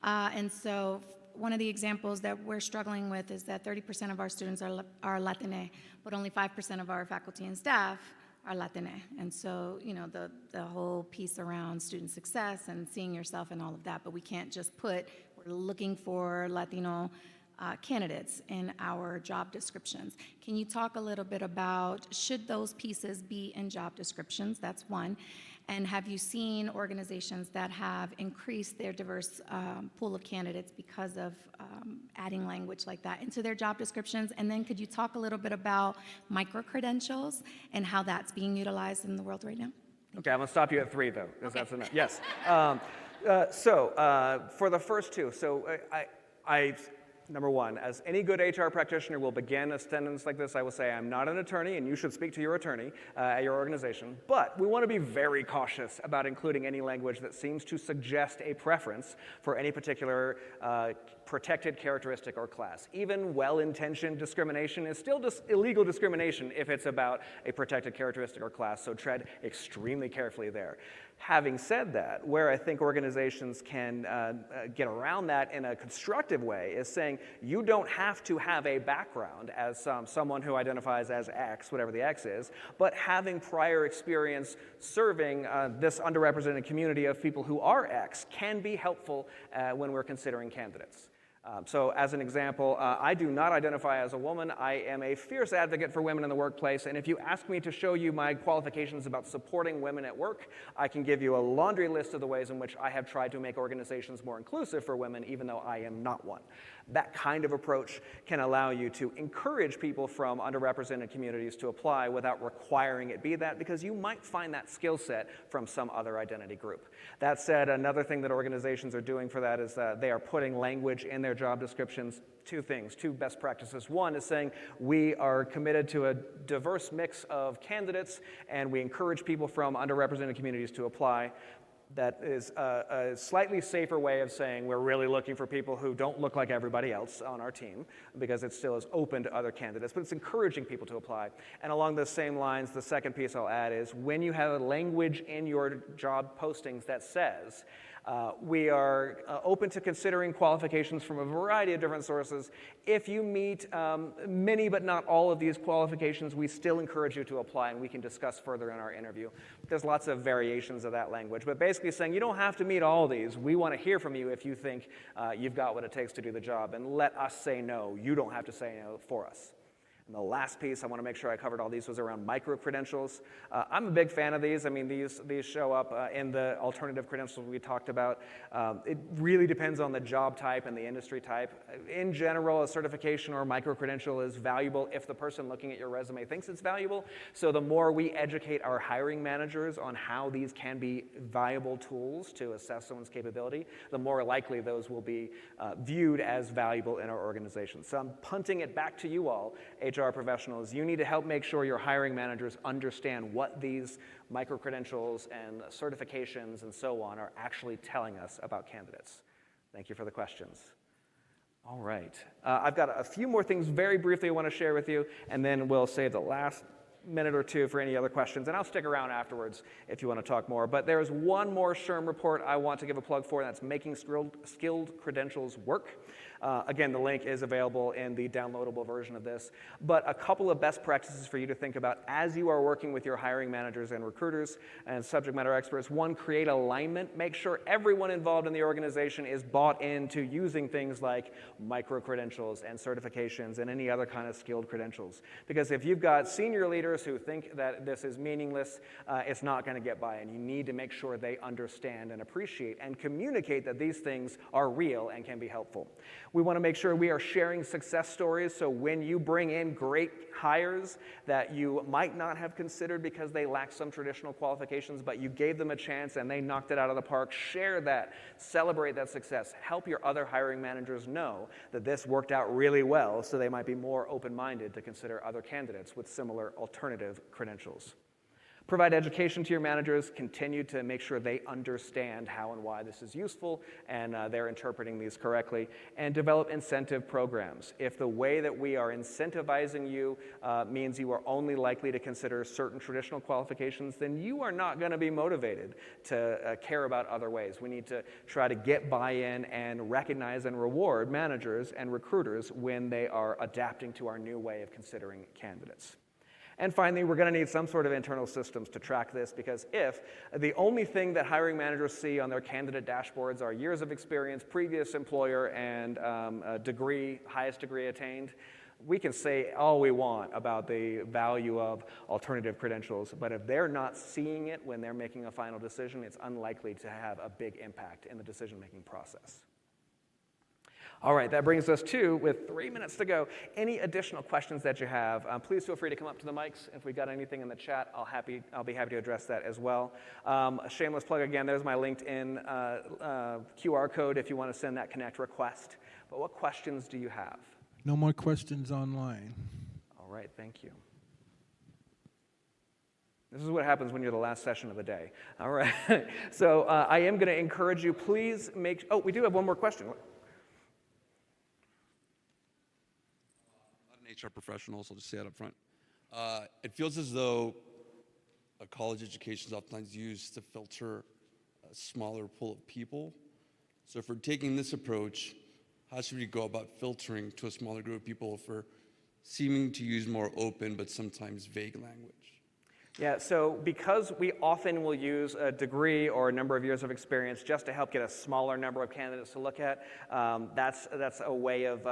And so one of the examples that we're struggling with is that 30% of our students are Latine, but only 5% of our faculty and staff are Latine. And so, you know, the whole piece around student success and seeing yourself and all of that, but we can't just put, we're looking for Latino candidates in our job descriptions. Can you talk a little bit about, should those pieces be in job descriptions? That's one. And have you seen organizations that have increased their diverse pool of candidates because of adding language like that into their job descriptions? And then could you talk a little bit about micro-credentials and how that's being utilized in the world right now? Okay, I'm going to stop you at 3, though, because Okay. that's enough. Yes. For the first 2, I number 1, as any good HR practitioner will begin a sentence like this, I will say, I'm not an attorney, and you should speak to your attorney at your organization. But we want to be very cautious about including any language that seems to suggest a preference for any particular protected characteristic or class. Even well-intentioned discrimination is still illegal discrimination if it's about a protected characteristic or class, so tread extremely carefully there. Having said that, where I think organizations can get around that in a constructive way is saying you don't have to have a background as someone who identifies as X, whatever the X is, but having prior experience serving this underrepresented community of people who are X can be helpful when we're considering candidates. So as an example, I do not identify as a woman. I am a fierce advocate for women in the workplace, and if you ask me to show you my qualifications about supporting women at work, I can give you a laundry list of the ways in which I have tried to make organizations more inclusive for women, even though I am not one. That kind of approach can allow you to encourage people from underrepresented communities to apply without requiring it be that, because you might find that skill set from some other identity group. That said, another thing that organizations are doing for that is that they are putting language in their job descriptions. Two things, two best practices. One is saying we are committed to a diverse mix of candidates and we encourage people from underrepresented communities to apply. That is a slightly safer way of saying we're really looking for people who don't look like everybody else on our team, because it still is open to other candidates, but it's encouraging people to apply. And along those same lines, the second piece I'll add is when you have a language in your job postings that says, we are open to considering qualifications from a variety of different sources. If you meet many but not all of these qualifications, we still encourage you to apply, and we can discuss further in our interview. There's lots of variations of that language, but basically saying you don't have to meet all these. We want to hear from you if you think you've got what it takes to do the job, and let us say no. You don't have to say no for us. And the last piece, I want to make sure I covered all these, was around micro-credentials. I'm a big fan of these. I mean, these show up in the alternative credentials we talked about. It really depends on the job type and the industry type. In general, a certification or a micro-credential is valuable if the person looking at your resume thinks it's valuable. So the more we educate our hiring managers on how these can be valuable tools to assess someone's capability, the more likely those will be viewed as valuable in our organization. So I'm punting it back to you all, HR professionals. You need to help make sure your hiring managers understand what these micro-credentials and certifications and so on are actually telling us about candidates. Thank you for the questions. All right. I've got a few more things very briefly I want to share with you, and then we'll save the last minute or two for any other questions, and I'll stick around afterwards if you want to talk more. But there's one more SHRM report I want to give a plug for, and that's Making Skilled Credentials Work. Again, the link is available in the downloadable version of this. But a couple of best practices for you to think about as you are working with your hiring managers and recruiters and subject matter experts. One, create alignment. Make sure everyone involved in the organization is bought into using things like micro-credentials and certifications and any other kind of skilled credentials. Because if you've got senior leaders who think that this is meaningless, it's not going to get by. And you need to make sure they understand and appreciate and communicate that these things are real and can be helpful. We want to make sure we are sharing success stories, so when you bring in great hires that you might not have considered because they lack some traditional qualifications, but you gave them a chance and they knocked it out of the park, share that, celebrate that success, help your other hiring managers know that this worked out really well, so they might be more open-minded to consider other candidates with similar alternative credentials. Provide education to your managers. Continue to make sure they understand how and why this is useful and they're interpreting these correctly. And develop incentive programs. If the way that we are incentivizing you means you are only likely to consider certain traditional qualifications, then you are not going to be motivated to care about other ways. We need to try to get buy-in and recognize and reward managers and recruiters when they are adapting to our new way of considering candidates. And finally, we're going to need some sort of internal systems to track this, because if the only thing that hiring managers see on their candidate dashboards are years of experience, previous employer, and degree, highest degree attained, we can say all we want about the value of alternative credentials, but if they're not seeing it when they're making a final decision, it's unlikely to have a big impact in the decision-making process. All right, that brings us to, with 3 minutes to go, any additional questions that you have, please feel free to come up to the mics. If we got anything in the chat, I'll be happy to address that as well. A shameless plug again, there's my LinkedIn QR code if you want to send that connect request. But what questions do you have? No more questions online. All right, thank you. This is what happens when you're the last session of the day. All right, so I am going to encourage you, please make, we do have one more question. HR professional, so I'll just say that up front. It feels as though a college education is oftentimes used to filter a smaller pool of people. So if we're taking this approach, how should we go about filtering to a smaller group of people if we're seeming to use more open but sometimes vague language? Yeah, so because we often will use a degree or a number of years of experience just to help get a smaller number of candidates to look at, that's a way of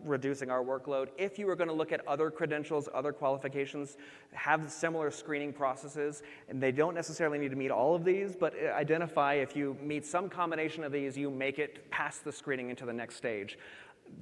reducing our workload. If you were going to look at other credentials, other qualifications, have similar screening processes, and they don't necessarily need to meet all of these, but identify if you meet some combination of these, you make it past the screening into the next stage.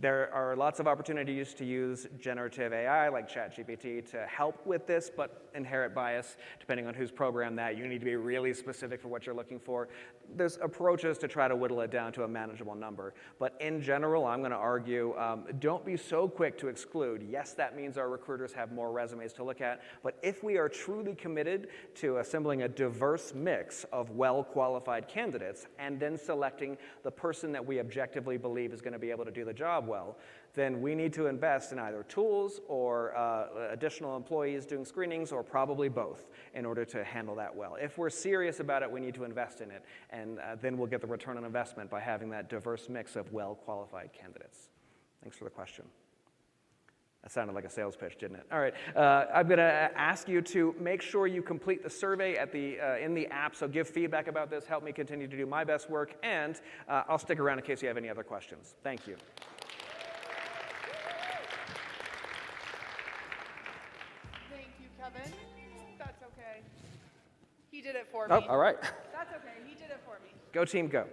There are lots of opportunities to use generative AI like ChatGPT to help with this, but inherent bias, depending on who's programmed that, you need to be really specific for what you're looking for. There's approaches to try to whittle it down to a manageable number. But in general, I'm going to argue, don't be so quick to exclude. Yes, that means our recruiters have more resumes to look at, but if we are truly committed to assembling a diverse mix of well-qualified candidates and then selecting the person that we objectively believe is going to be able to do the job well, then we need to invest in either tools or additional employees doing screenings, or probably both, in order to handle that well. If we're serious about it, we need to invest in it, and then we'll get the return on investment by having that diverse mix of well-qualified candidates. Thanks for the question. That sounded like a sales pitch, didn't it? All right, I'm going to ask you to make sure you complete the survey at in the app, so give feedback about this, help me continue to do my best work, and I'll stick around in case you have any other questions. Thank you. Thank you, Kevin. That's okay. He did it for me. Oh, all right. That's okay. He did it for me. Go team, go.